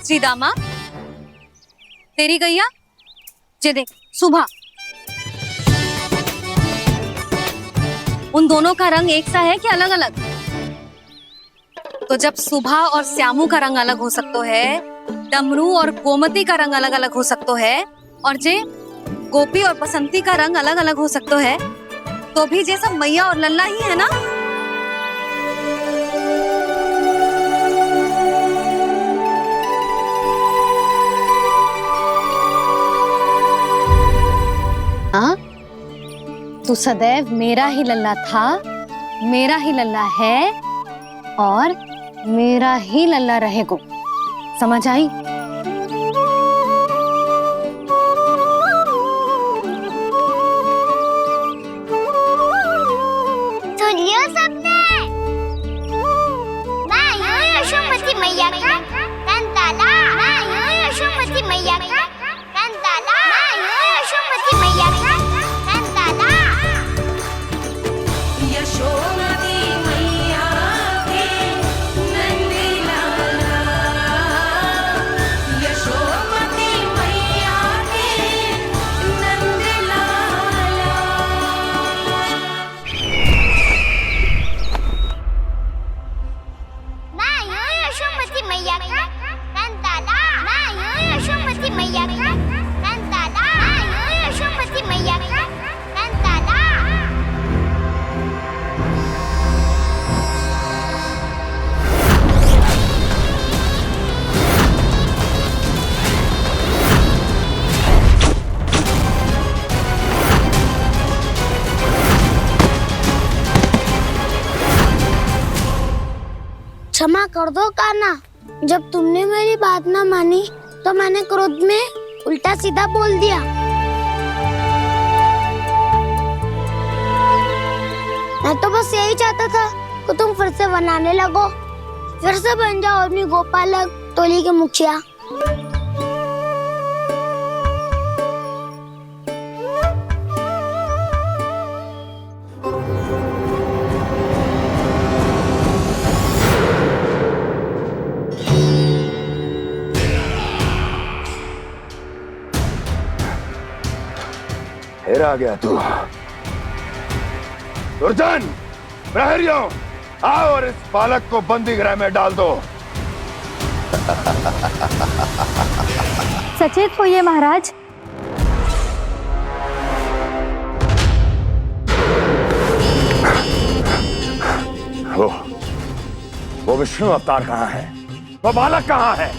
श्रीदामा, तेरी गैया, ये देख सुबह, उन दोनों का रंग एक सा है कि अलग अलग? तो जब सुबह और श्यामू का रंग अलग हो सकता है, डमरू और गोमती का रंग अलग अलग हो सकता है, और जे गोपी और बसंती का रंग अलग अलग हो सकता है, तो भी ये सब मैया और लल्ला ही है ना? हाँ, तू सदैव मेरा ही लल्ला था, मेरा ही लल्ला है और मेरा ही लल्ला रहेगा। समझ आई? यशोमती मैया का नंदाला, यशोमती मैया का नंदाला। क्षमा कर दो कान्हा, जब तुमने मेरी बात ना मानी तो मैंने क्रोध में उल्टा सीधा बोल दिया। मैं तो बस यही चाहता था कि तुम फिर से बनाने लगो, फिर से बन जाओ अपनी गोपालक टोली के मुखिया। फिर आ गया तू। दुर्जन, प्रहरियों, आओ और इस बालक को बंदी गृह में डाल दो। सचेत होइए महाराज। वो विष्णु अवतार कहाँ है? वो बालक कहाँ है?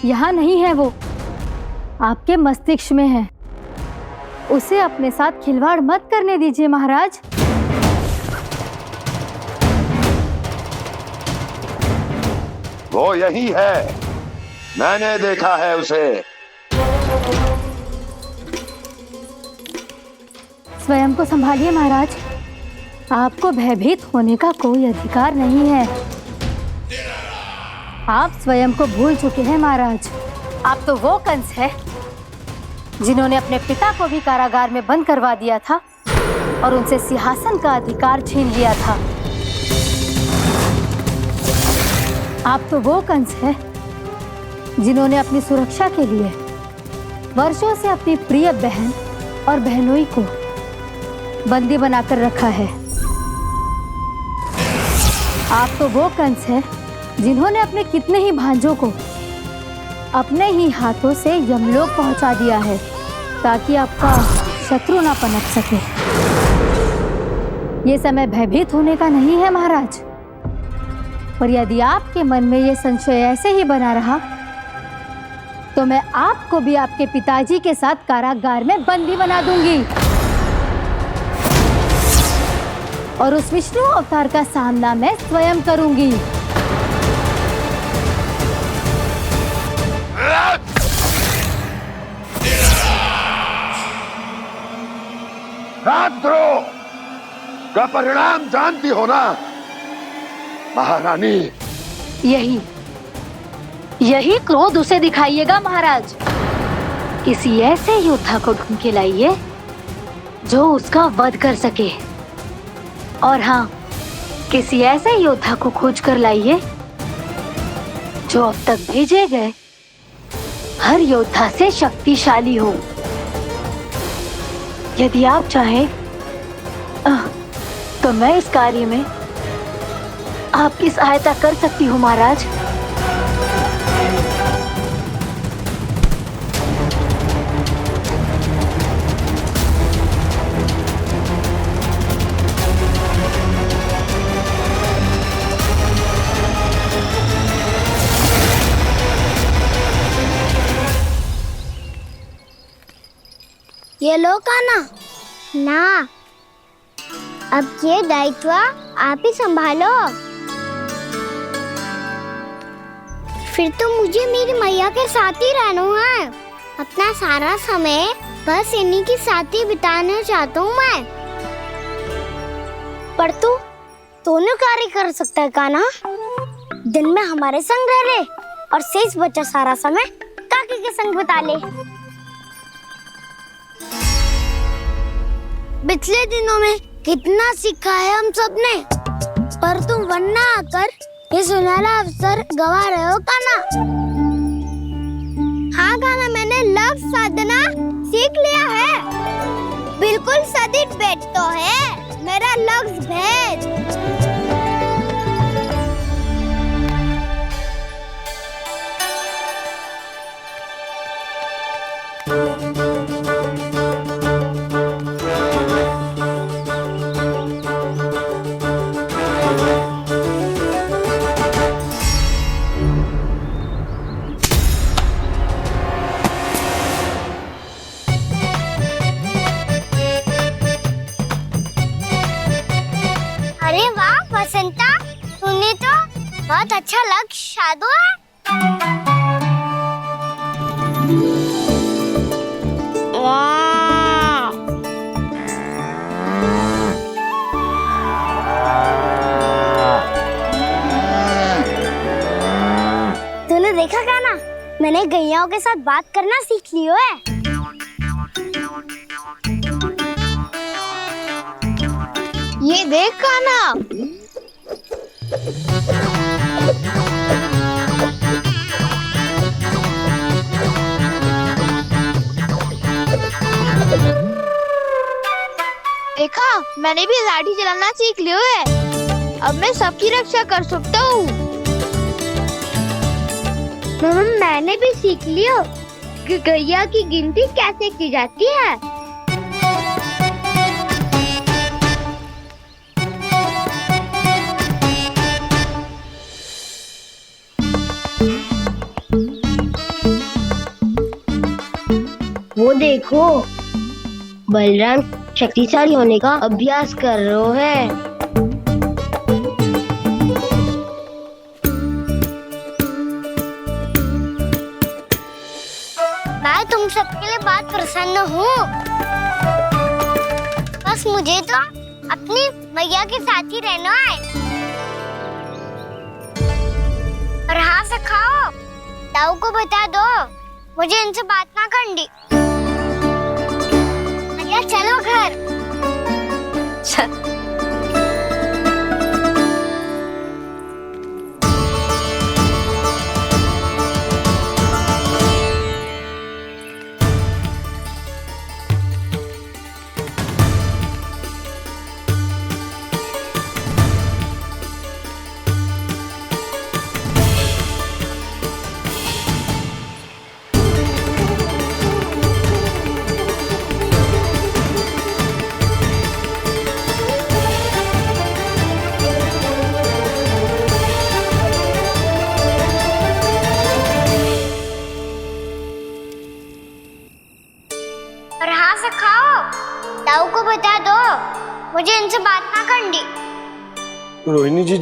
यहाँ नहीं है वो, आपके मस्तिष्क में है। उसे अपने साथ खिलवाड़ मत करने दीजिए महाराज। वो यही है, मैंने देखा है उसे। स्वयं को संभालिए महाराज, आपको भयभीत होने का कोई अधिकार नहीं है। आप स्वयं को भूल चुके हैं महाराज। आप तो वो कंस है जिन्होंने अपने पिता को भी कारागार में बंद करवा दिया था और उनसे सिंहासन का अधिकार छीन लिया था। आप तो वो कंस है जिन्होंने अपनी सुरक्षा के लिए वर्षों से अपनी प्रिय बहन और बहनोई को बंदी बनाकर रखा है। आप तो वो कंस है जिन्होंने अपने कितने ही भांजों को अपने ही हाथों से यमलोक पहुंचा दिया है ताकि आपका शत्रु ना पनप सके। ये समय भयभीत होने का नहीं है महाराज, पर यदि आपके मन में ये संशय ऐसे ही बना रहा तो मैं आपको भी आपके पिताजी के साथ कारागार में बंदी बना दूंगी और उस विष्णु अवतार का सामना मैं स्वयं करूंगी। राजद्रोह का परिणाम जानती हो ना महारानी? यही क्रोध उसे दिखाइएगा महाराज। किसी ऐसे योद्धा को ढूंढ के लाइए जो उसका वध कर सके, और हाँ, किसी ऐसे योद्धा को खोज कर लाइए जो अब तक भेजे गए हर योद्धा से शक्तिशाली हो। यदि आप चाहें तो मैं इस कार्य में आपकी सहायता कर सकती हूँ महाराज। ये लो कान्हा। ना, अब ये दायित्व आप ही संभालो। फिर तो मुझे मेरी मैया के साथ ही रहना है। अपना सारा समय बस इन्हीं के साथ ही बिताना चाहता हूँ मैं। पर तू दोनों कार्य कर सकता है कान्हा। दिन में हमारे संग रह ले और शेष बचा सारा समय काकी के संग बिता ले। पिछले दिनों में कितना सीखा है हम सबने, पर तुम वरना आकर ये सुनहरा अवसर गवा रहे हो कान्हा। हाँ कान्हा, मैंने लक्ष्य साधना सीख लिया है। बिल्कुल सदित भेद तो है मेरा लक्ष्य भेद। अरे वाह वसंता, तूने तो बहुत अच्छा लग शादो है। वाह, तूने देखा क्या ना, मैंने गैयाओं के साथ बात करना सीख लियो है। ये देख काना, देखा मैंने भी लाठी चलाना सीख लियो है। अब मैं सबकी रक्षा कर सकता हूँ। मैंने भी सीख लियो कि गैया की गिनती कैसे की जाती है। वो देखो, बलराम शक्तिशाली होने का अभ्यास कर रहे हैं। मैं तुम सबके लिए बहुत प्रसन्न हूँ। बस मुझे तो अपनी मैया के साथ ही रहना है। और हाँ सखाओ, ताऊ को बता दो मुझे इनसे बात ना करनी। मैया चलो घर। और हाँ सखाओ, ताऊ को बता दो मुझे इनसे बात ना करनी। रोहिणी जी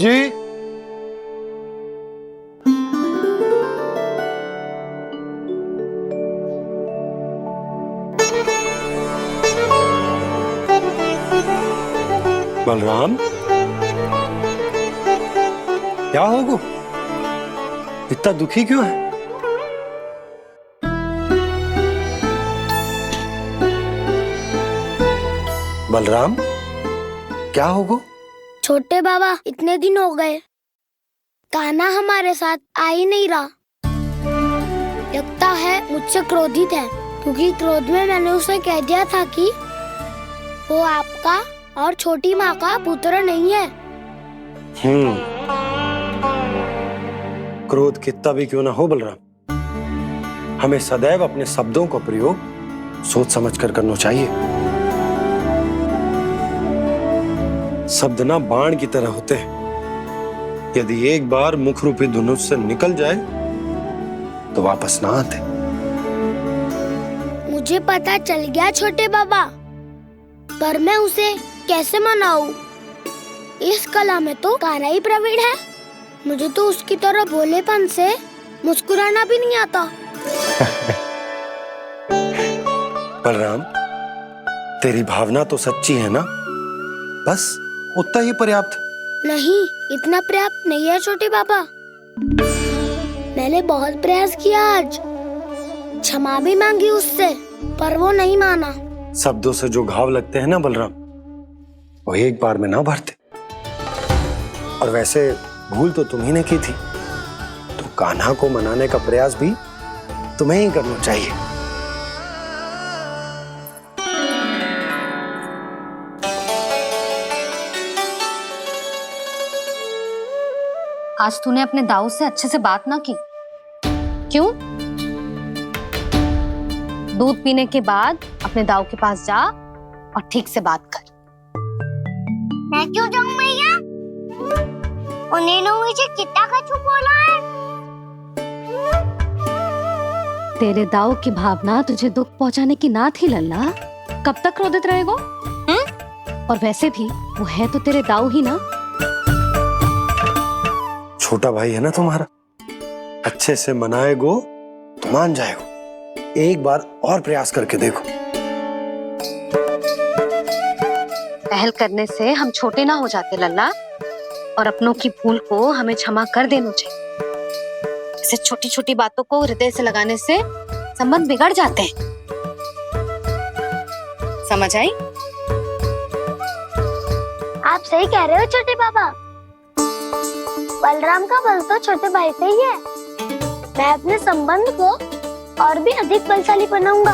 बलराम, क्या होगा? इतना दुखी क्यों है? बलराम, क्या होगा? छोटे बाबा, इतने दिन हो गए कान्हा हमारे साथ आ ही नहीं रहा। लगता है मुझसे क्रोधित है, क्योंकि क्रोध में मैंने उसे कह दिया था कि वो आपका और छोटी माँ का पुत्र नहीं है। क्रोध कितना भी क्यों ना हो बलराम, हमें सदैव अपने शब्दों का प्रयोग सोच समझ कर करना चाहिए। शब्द ना बाण की तरह होते हैं, यदि एक बार मुख रूपी धनुष से निकल जाए तो वापस ना आते। मुझे पता चल गया छोटे बाबा, पर मैं उसे कैसे मनाऊं? इस कला में तो कान्हा ही प्रवीण है। मुझे तो उसकी तरह भोलेपन से मुस्कुराना भी नहीं आता। बलराम, तेरी भावना तो सच्ची है ना, बस उतना ही पर्याप्त। नहीं, इतना पर्याप्त नहीं है छोटे बाबा। मैंने बहुत प्रयास किया आज, क्षमा भी मांगी उससे, पर वो नहीं माना। शब्दों से जो घाव लगते हैं ना बलराम, वो एक बार में ना भरते। और वैसे भूल तो तुम्ही ने की थी, तो कान्हा को मनाने का प्रयास भी तुम्हें ही करना चाहिए। आज तूने अपने दाऊ से अच्छे से बात ना की, क्यों? दूध पीने के बाद अपने दाऊ के पास जा और ठीक से बात कर। मैं क्यों जाऊं भैया? उन्होंने मुझे कितना कछु बोला है। तेरे दाऊ की भावना तुझे दुख पहुंचाने की ना थी लल्ला। कब तक क्रोधित रहेगो? और वैसे भी वो है तो तेरे दाऊ ही ना। छोटा भाई है ना तुम्हारा, अच्छे से मनाएगो तो मान जाएगो। एक बार और प्रयास करके देखो। पहल करने से हम छोटे ना हो जाते लल्ला, और अपनों की भूल को हमें क्षमा कर देना चाहिए। ऐसे छोटी छोटी बातों को हृदय से लगाने से संबंध बिगड़ जाते हैं। समझ आई? आप सही कह रहे हो छोटे पापा। बलराम का बल तो छोटे भाई से ही है। मैं अपने संबंध को और भी अधिक बलशाली बनाऊंगा।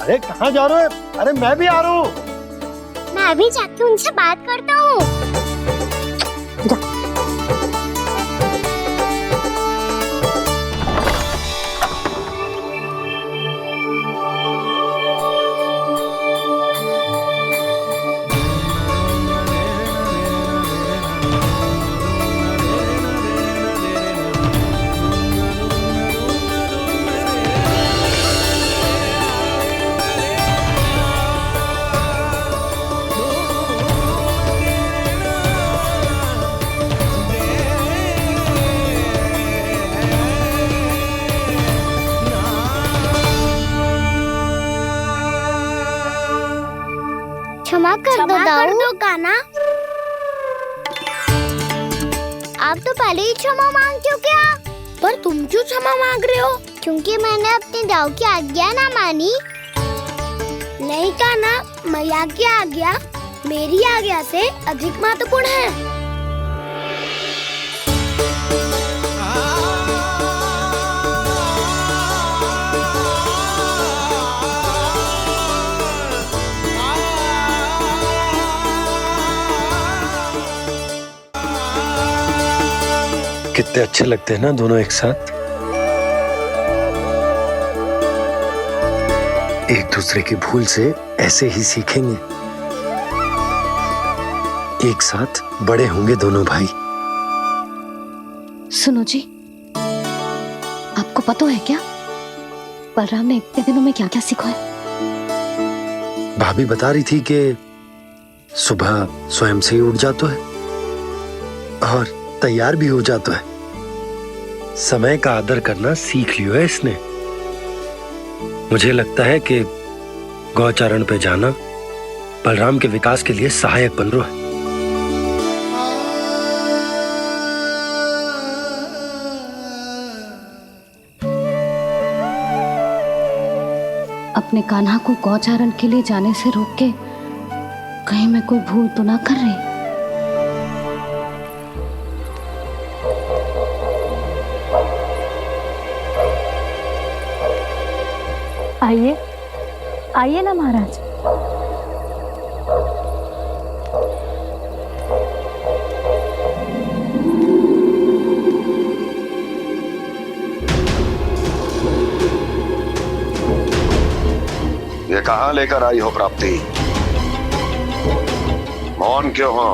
अरे कहाँ जा रहे हो? अरे मैं भी आ रहा हूँ। मैं अभी जाके उनसे बात करता हूँ। क्षमा कर दो कान्हा। आप तो पहले ही क्षमा मांगते हो क्या? पर तुम क्यों क्षमा मांग रहे हो? क्योंकि मैंने अपने दाऊ की आज्ञा ना मानी। नहीं कान्हा, मैया की आज्ञा मेरी आज्ञा से अधिक महत्वपूर्ण है। कितने अच्छे लगते हैं ना दोनों एक साथ। एक दूसरे की भूल से ऐसे ही सीखेंगे। एक साथ बड़े होंगे दोनों भाई। सुनो जी, आपको पता है क्या बलराम ने इतने दिनों में क्या क्या सीखा है? भाभी बता रही थी कि सुबह स्वयं से ही उठ जाता है और तैयार भी हो जाता है। समय का आदर करना सीख लियो है इसने। मुझे लगता है कि गौचारण पे जाना बलराम के विकास के लिए सहायक बन रहा है। अपने कान्हा को गौचारण के लिए जाने से रोक के कहीं मैं कोई भूल तो ना कर रही? आइए आइए ना महाराज। ये कहाँ लेकर आई हो प्राप्ति? मौन क्यों हो?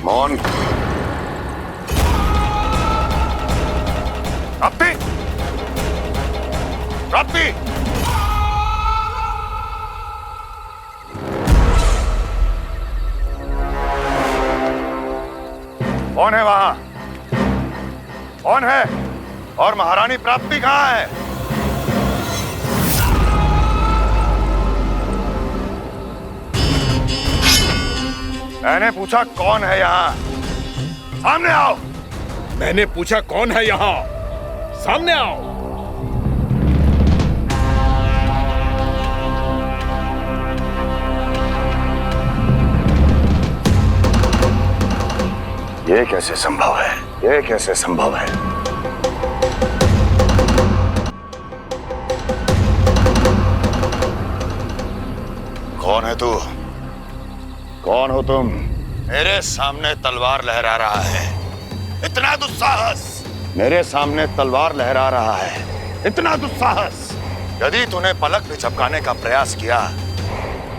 मौन। प्राप्ति, प्राप्ति, कौन है वहां? कौन है? और महारानी प्राप्ति कहाँ है? मैंने पूछा कौन है यहाँ? सामने आओ। मैंने पूछा कौन है यहाँ? सामने आओ। ये कैसे संभव है? ये कैसे संभव है? कौन है तू? कौन हो तुम? मेरे सामने तलवार लहरा रहा है। इतना दुस्साहस मेरे सामने तलवार लहरा रहा है। इतना दुस्साहस! यदि तूने पलक भी झपकाने का प्रयास किया,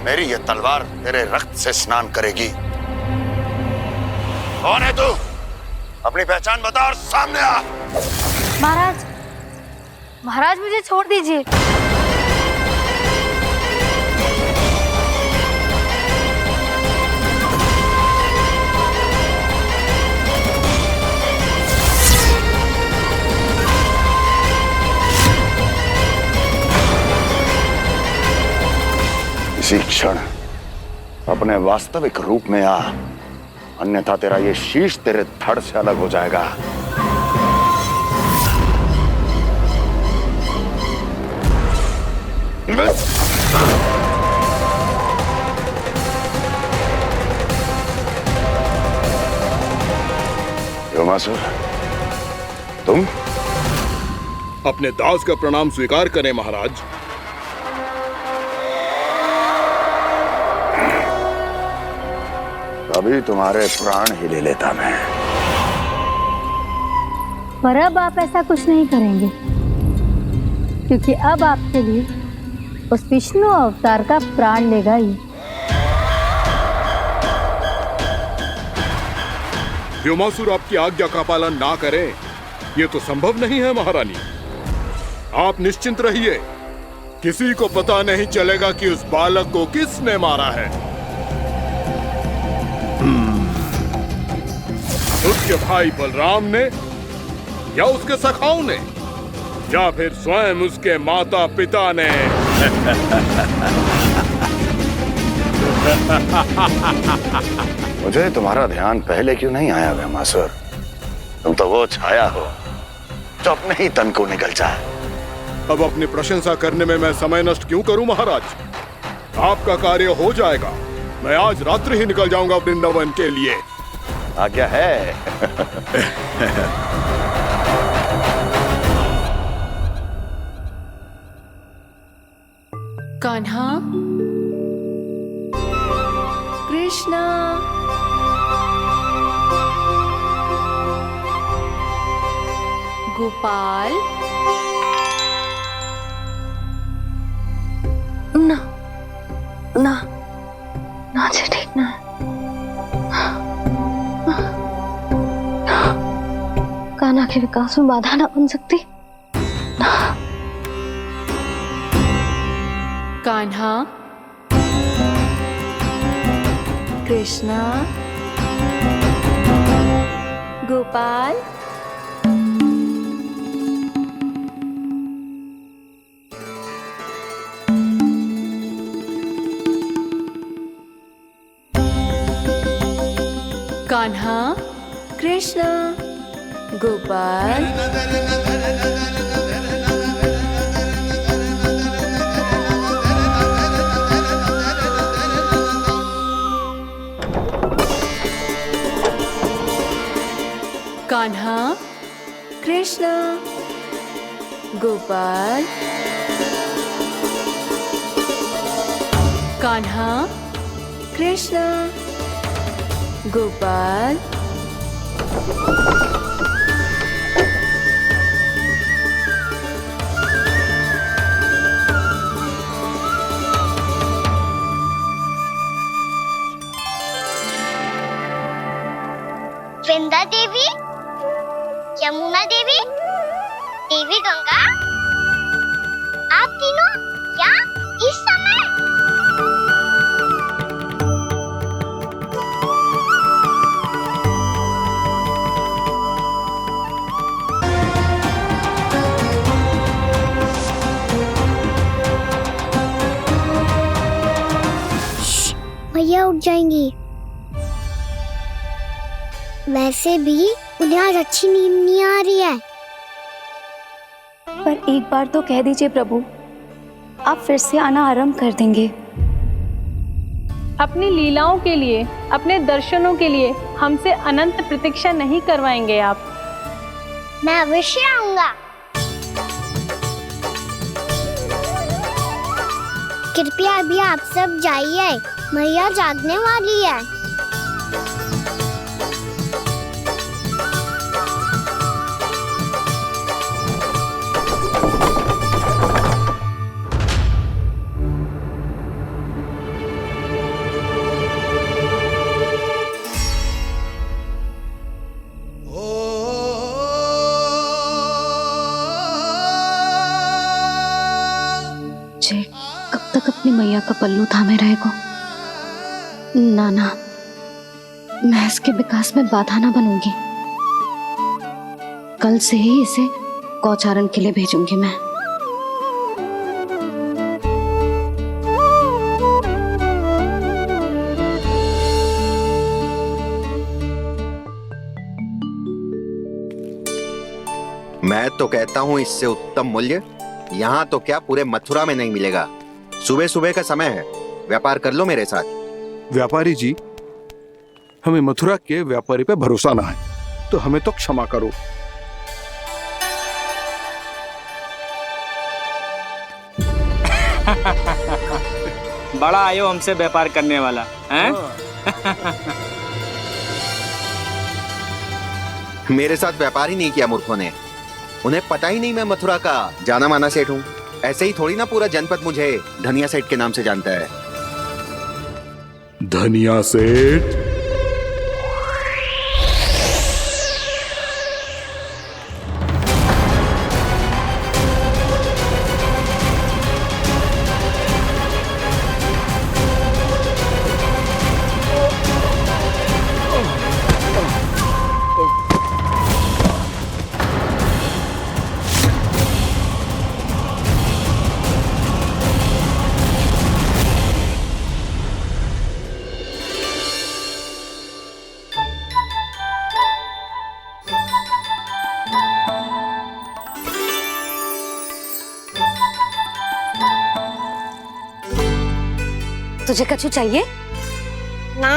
मेरी ये तलवार तेरे रक्त से स्नान करेगी। कौन है तू? अपनी पहचान बता और सामने आ। महाराज, महाराज मुझे छोड़ दीजिए। इसी क्षण अपने वास्तविक रूप में आ, अन्यथा तेरा ये शीश तेरे धड़ से अलग हो जाएगा। योमासुर, तुम? अपने दास का प्रणाम स्वीकार करें महाराज। अभी तुम्हारे प्राण ही ले लेता मैं। पर अब आप ऐसा कुछ नहीं करेंगे, क्योंकि अब आपके लिए उस विष्णु अवतार का प्राण लेगा ही। व्योमासुर आपकी आज्ञा का पालन ना करें, ये तो संभव नहीं है महारानी। आप निश्चिंत रहिए, किसी को पता नहीं चलेगा कि उस बालक को किसने मारा है। उसके भाई बलराम ने, या उसके सखाओं ने, या फिर स्वयं उसके माता पिता ने। मुझे तुम्हारा ध्यान पहले क्यों नहीं आया व्योमासुर? तुम तो वो छाया हो जो अपने ही तन को निकल जाए। अब अपनी प्रशंसा करने में मैं समय नष्ट क्यों करूं महाराज? आपका कार्य हो जाएगा। मैं आज रात्रि ही निकल जाऊंगा वृंदावन के लिए। आज्ञा है। कान्हा, कृष्णा, गोपाल। ना ना ना, जी ठीक ना। कान्हा के विकास में बाधा ना बन सकती। कान्हा, कृष्णा, गोपाल। कान्हा, कृष्णा, गोपाल। कान्हा, कृष्णा, गोपाल। कान्हा, कृष्णा, गोपाल। वृंदा देवी, यमुना देवी, देवी गंगा, आप तीनों यहाँ इस समय? भैया उठ जाएंगी। वैसे भी उन्हें आज अच्छी नींद नहीं आ रही है। पर एक बार तो कह दीजिए प्रभु, आप फिर से आना आरंभ कर देंगे। अपनी लीलाओं के लिए, अपने दर्शनों के लिए हमसे अनंत प्रतीक्षा नहीं करवाएंगे आप? मैं अवश्य आऊंगा। कृपया अभी आप सब जाइए, मैया जागने वाली है। मुझे कब तक अपनी मैया का पल्लू थामे रहेगा? ना ना, मैं इसके विकास में बाधा ना बनूंगी। कल से ही इसे गौचारण के लिए भेजूंगी मैं। मैं तो कहता हूँ इससे उत्तम मूल्य यहाँ तो क्या पूरे मथुरा में नहीं मिलेगा। सुबह सुबह का समय है, व्यापार कर लो मेरे साथ। व्यापारी जी, हमें मथुरा के व्यापारी पे भरोसा ना है, तो हमें तो क्षमा करो। बड़ा आयो हमसे व्यापार करने वाला हैं? मेरे साथ व्यापार ही नहीं किया मूर्खों ने। उन्हें पता ही नहीं मैं मथुरा का जाना माना सेठ हूँ। ऐसे ही थोड़ी ना पूरा जनपद मुझे धनिया सेठ के नाम से जानता है। धनिया सेठ? तुझे कछु चाहिए? ना।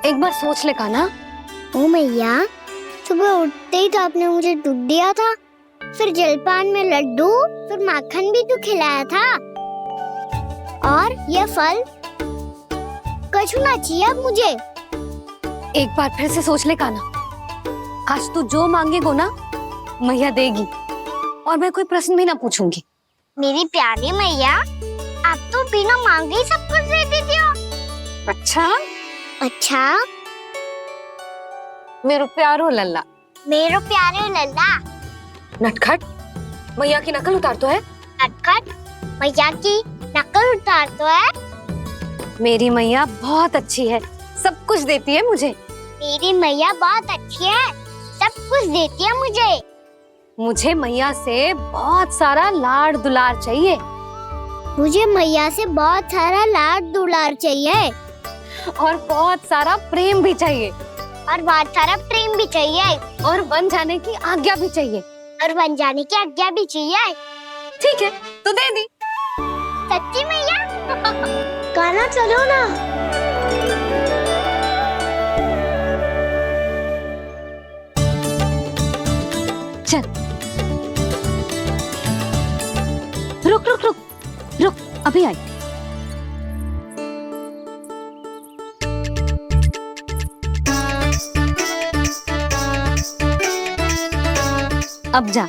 एक बार सोच ले कान्हा। ओ मैया, सुबह उठते ही तो आपने मुझे दूध दिया था, फिर जलपान में लड्डू, फिर माखन भी तो खिलाया था, और ये फल कछु ना चाहिए अब मुझे। एक बार फिर से सोच ले कान्हा। आज तू जो मांगेगो ना मैया देगी, और मैं कोई प्रश्न भी ना पूछूंगी। मेरी प्यारी मैया, आप तो बिना मांगे ही सब कुछ दे देती हो। अच्छा अच्छा, मेरो प्यारो लल्ला। मेरो प्यारे लल्ला। नटखट, मैया की नकल उतार तो है। नटखट, मैया की नकल उतार तो है। मेरी मैया बहुत अच्छी है, सब कुछ देती है मुझे। मेरी मैया बहुत अच्छी है, सब कुछ देती है मुझे। मुझे मैया से बहुत सारा लाड दुलार चाहिए। मुझे मैया से बहुत सारा लाड दुलार चाहिए, और बहुत सारा प्रेम भी चाहिए, और बहुत सारा प्रेम भी चाहिए, और बन जाने की आज्ञा भी चाहिए, और बन जाने की आज्ञा भी चाहिए। ठीक है, तो दे दी। सच्ची मैया? गाना चलो ना। चल, रुक रुक रुक रुक, अभी आई। अब जा।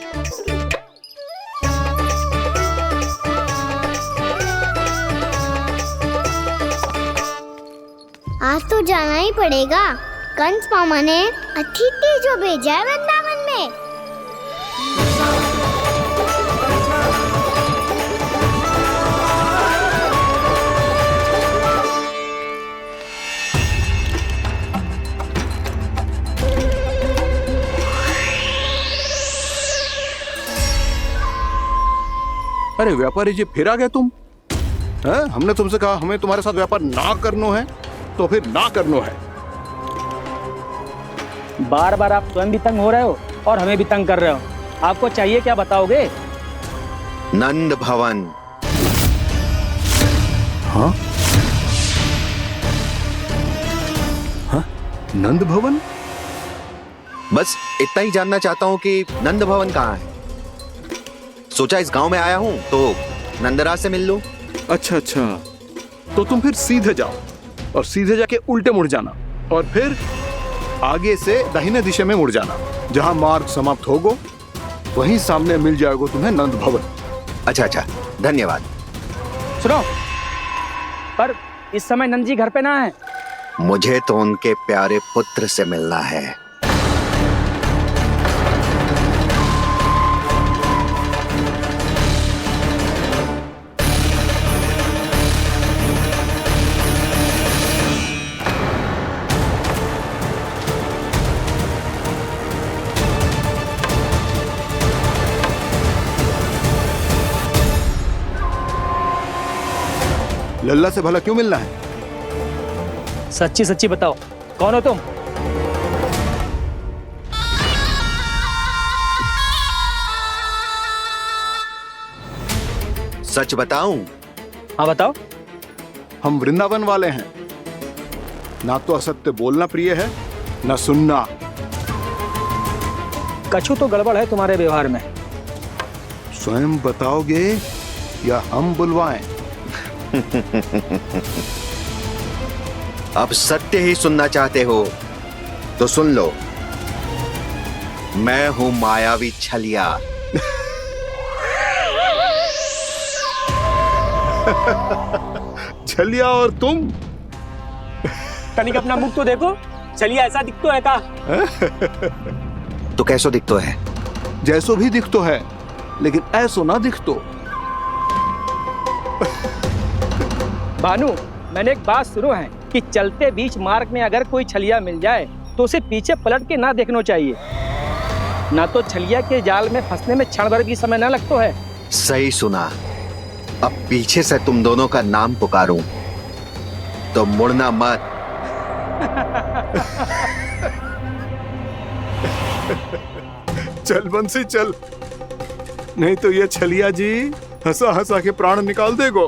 आज तो जाना ही पड़ेगा। कंस मामा ने अतिथि जो भेजा है वृंदावन में। अरे व्यापारी जी, फिर आ गए तुम? हैं? हमने तुमसे कहा हमें तुम्हारे साथ व्यापार ना करनो है, तो फिर ना करनो है। बार बार आप स्वयं भी तंग हो रहे हो और हमें भी तंग कर रहे हो। आपको चाहिए क्या बताओगे? नंद भवन। हाँ? हाँ? नंद भवन? बस इतना ही जानना चाहता हूँ कि नंद भवन कहाँ है। सोचा इस गांव में आया हूँ तो नंदराज से मिल लूं। अच्छा अच्छा, तो तुम फिर सीधे जाओ और सीधे जाके उल्टे मुड़ जाना, और फिर आगे से दाहिने दिशा में मुड़ जाना। जहां मार्ग समाप्त होगो वहीं सामने मिल जाएगा तुम्हें नंद भवन। अच्छा अच्छा, धन्यवाद। सुनो, पर इस समय नंद जी घर पे ना है। मुझे तो उनके प्यारे पुत्र से मिलना है। लल्ला से भला क्यों मिलना है? सच्ची सच्ची बताओ, कौन हो तुम? सच बताऊं? हाँ बताओ। हम वृंदावन वाले हैं। ना तो असत्य बोलना प्रिय है, ना सुनना। कछु तो गड़बड़ है तुम्हारे व्यवहार में। स्वयं बताओगे या हम बुलवाएं? अब सत्य ही सुनना चाहते हो तो सुन लो। मैं हूं मायावी छलिया। छलिया और तुम? तनिक अपना मुख तो देखो, छलिया ऐसा दिखतो है का? तो कैसो दिखतो है? जैसो भी दिखतो है, लेकिन ऐसो ना दिखतो। भानु, मैंने एक बात सुनो है कि चलते बीच मार्ग में अगर कोई छलिया मिल जाए तो उसे पीछे पलट के ना देखना चाहिए, ना तो छलिया के जाल में फंसने में क्षण भर भी समय ना लगता है। सही सुना। अब पीछे से तुम दोनों का नाम पुकारूं तो मुड़ना मत। चल बंसी चल, नहीं तो ये छलिया जी हंसा हंसा के प्राण निकाल देगो।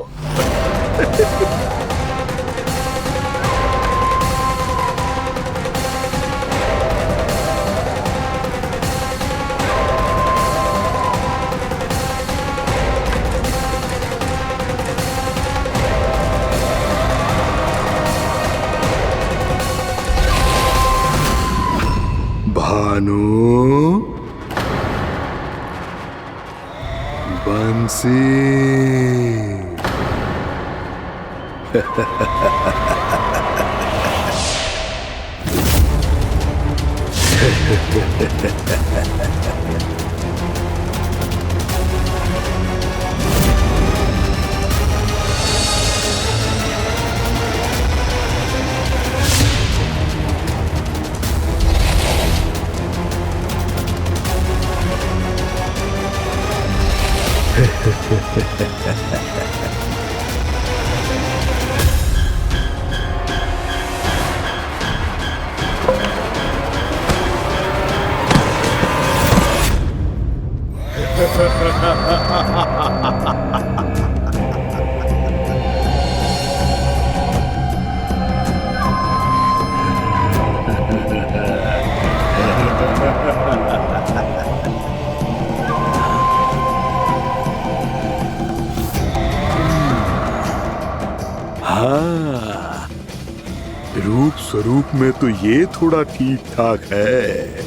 भानु, बंसी। हाँ, रूप स्वरूप में तो ये थोड़ा ठीक ठाक है।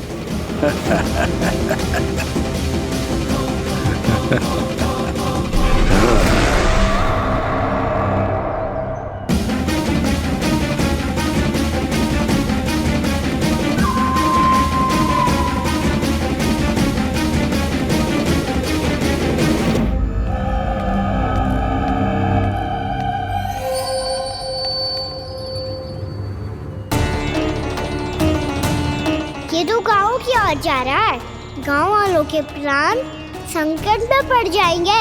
ये तो गाँव की ओर जा रहा है। गाँव वालों के प्राण संकट में पड़ जाएंगे।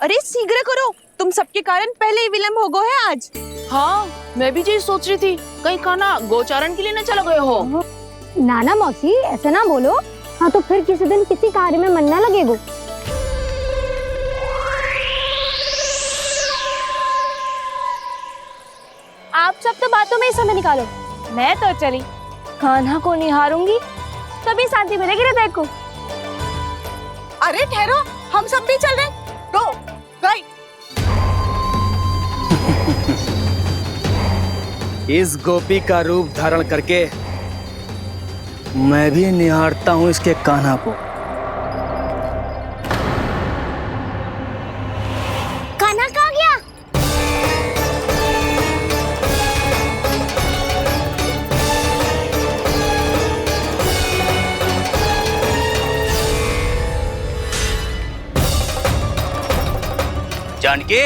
अरे शीघ्र करो, तुम सबके कारण पहले ही विलंब हो गया है आज। हाँ, मैं भी यही सोच रही थी, कहीं खाना गोचारण के लिए न चला गए हो। नाना मौसी ऐसे ना बोलो। हाँ तो फिर किसी दिन किसी कार्य में मन ना लगेगा। आप सब तो बातों में ही समय निकालो। मैं तो चली, कान्हा को निहारूंगी तभी शांति मिलेगी हृदय को। अरे ठहरो, हम सब भी चल रहे। रो, गई। इस गोपी का रूप धारण करके मैं भी निहारता हूँ इसके कान्हा को। कान्हा कहाँ गया? जानकी,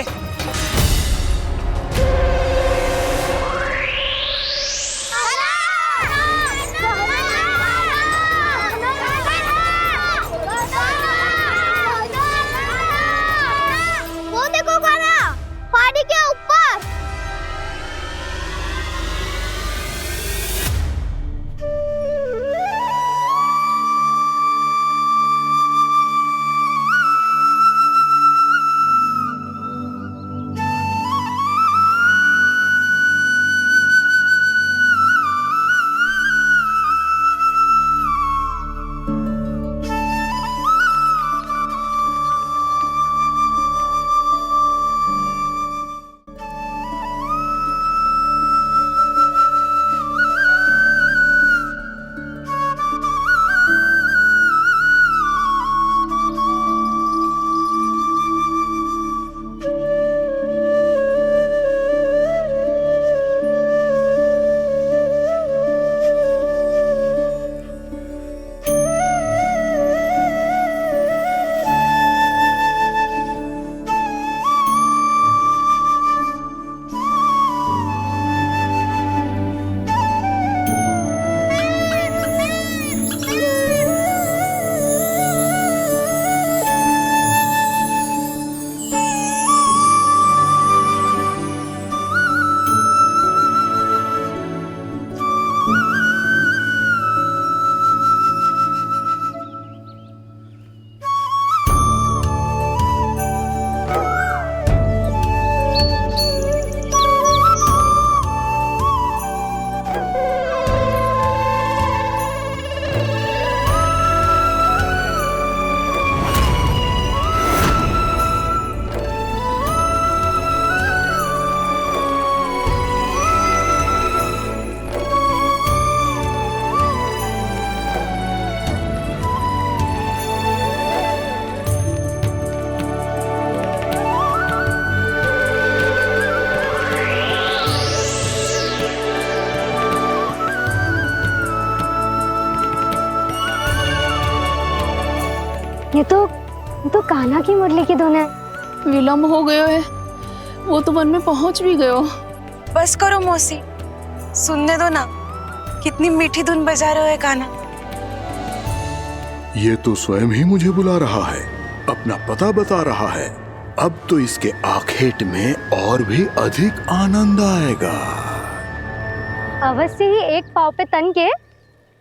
ये तो कान्हा की मुरली की धुन है। विलम्ब हो गयो है, वो तो वन में पहुंच भी गयो। बस करो मौसी, सुनने दो ना, कितनी मीठी धुन बजा रहे हो कान्हा। ये तो स्वयं ही मुझे बुला रहा है, अपना पता बता रहा है। अब तो इसके आखेट में और भी अधिक आनंद आएगा। अवश्य ही एक पाव पे तन के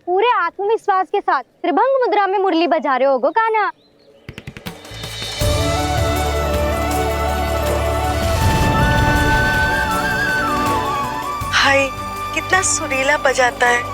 पूरे आत्मविश्वास के साथ त्रिभंग मुद्रा में मुरली बजा रहे होगो कान्हा। हाय, कितना सुरीला बजाता है।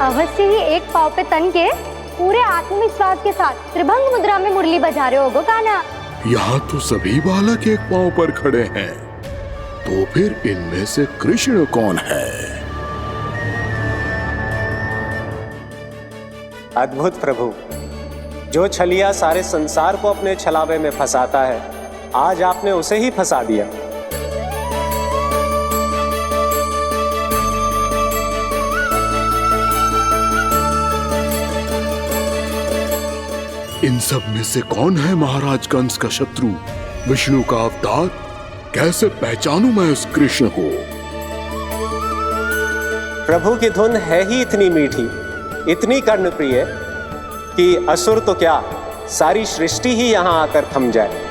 अवश्य ही एक पाव पे तन के पूरे आत्मविश्वास के साथ त्रिभंग मुद्रा में मुरली बजा रहे होगो कान्हा। यहाँ तो सभी बालक एक पांव पर खड़े हैं, तो फिर इनमें से कृष्ण कौन है? अद्भुत प्रभु, जो छलिया सारे संसार को अपने छलावे में फंसाता है, आज आपने उसे ही फंसा दिया। इन सब में से कौन है महाराज कंस का शत्रु, विष्णु का अवतार? कैसे पहचानूं मैं उस कृष्ण को? प्रभु की धुन है ही इतनी मीठी, इतनी कर्णप्रिय कि असुर तो क्या, सारी सृष्टि ही यहां आकर थम जाए।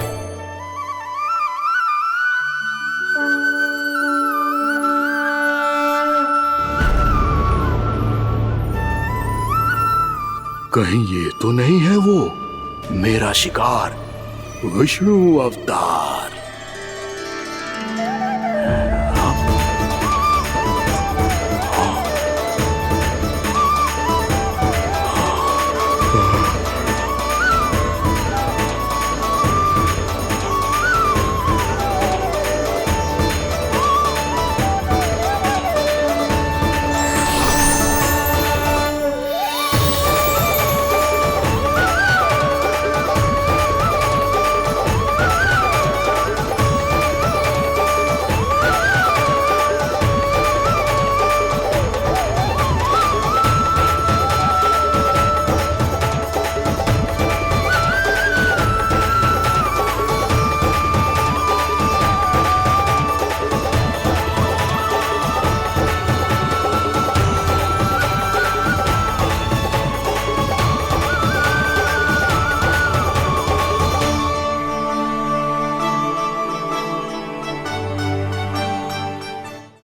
कहीं ये तो नहीं है वो मेरा शिकार विष्णु अवतार?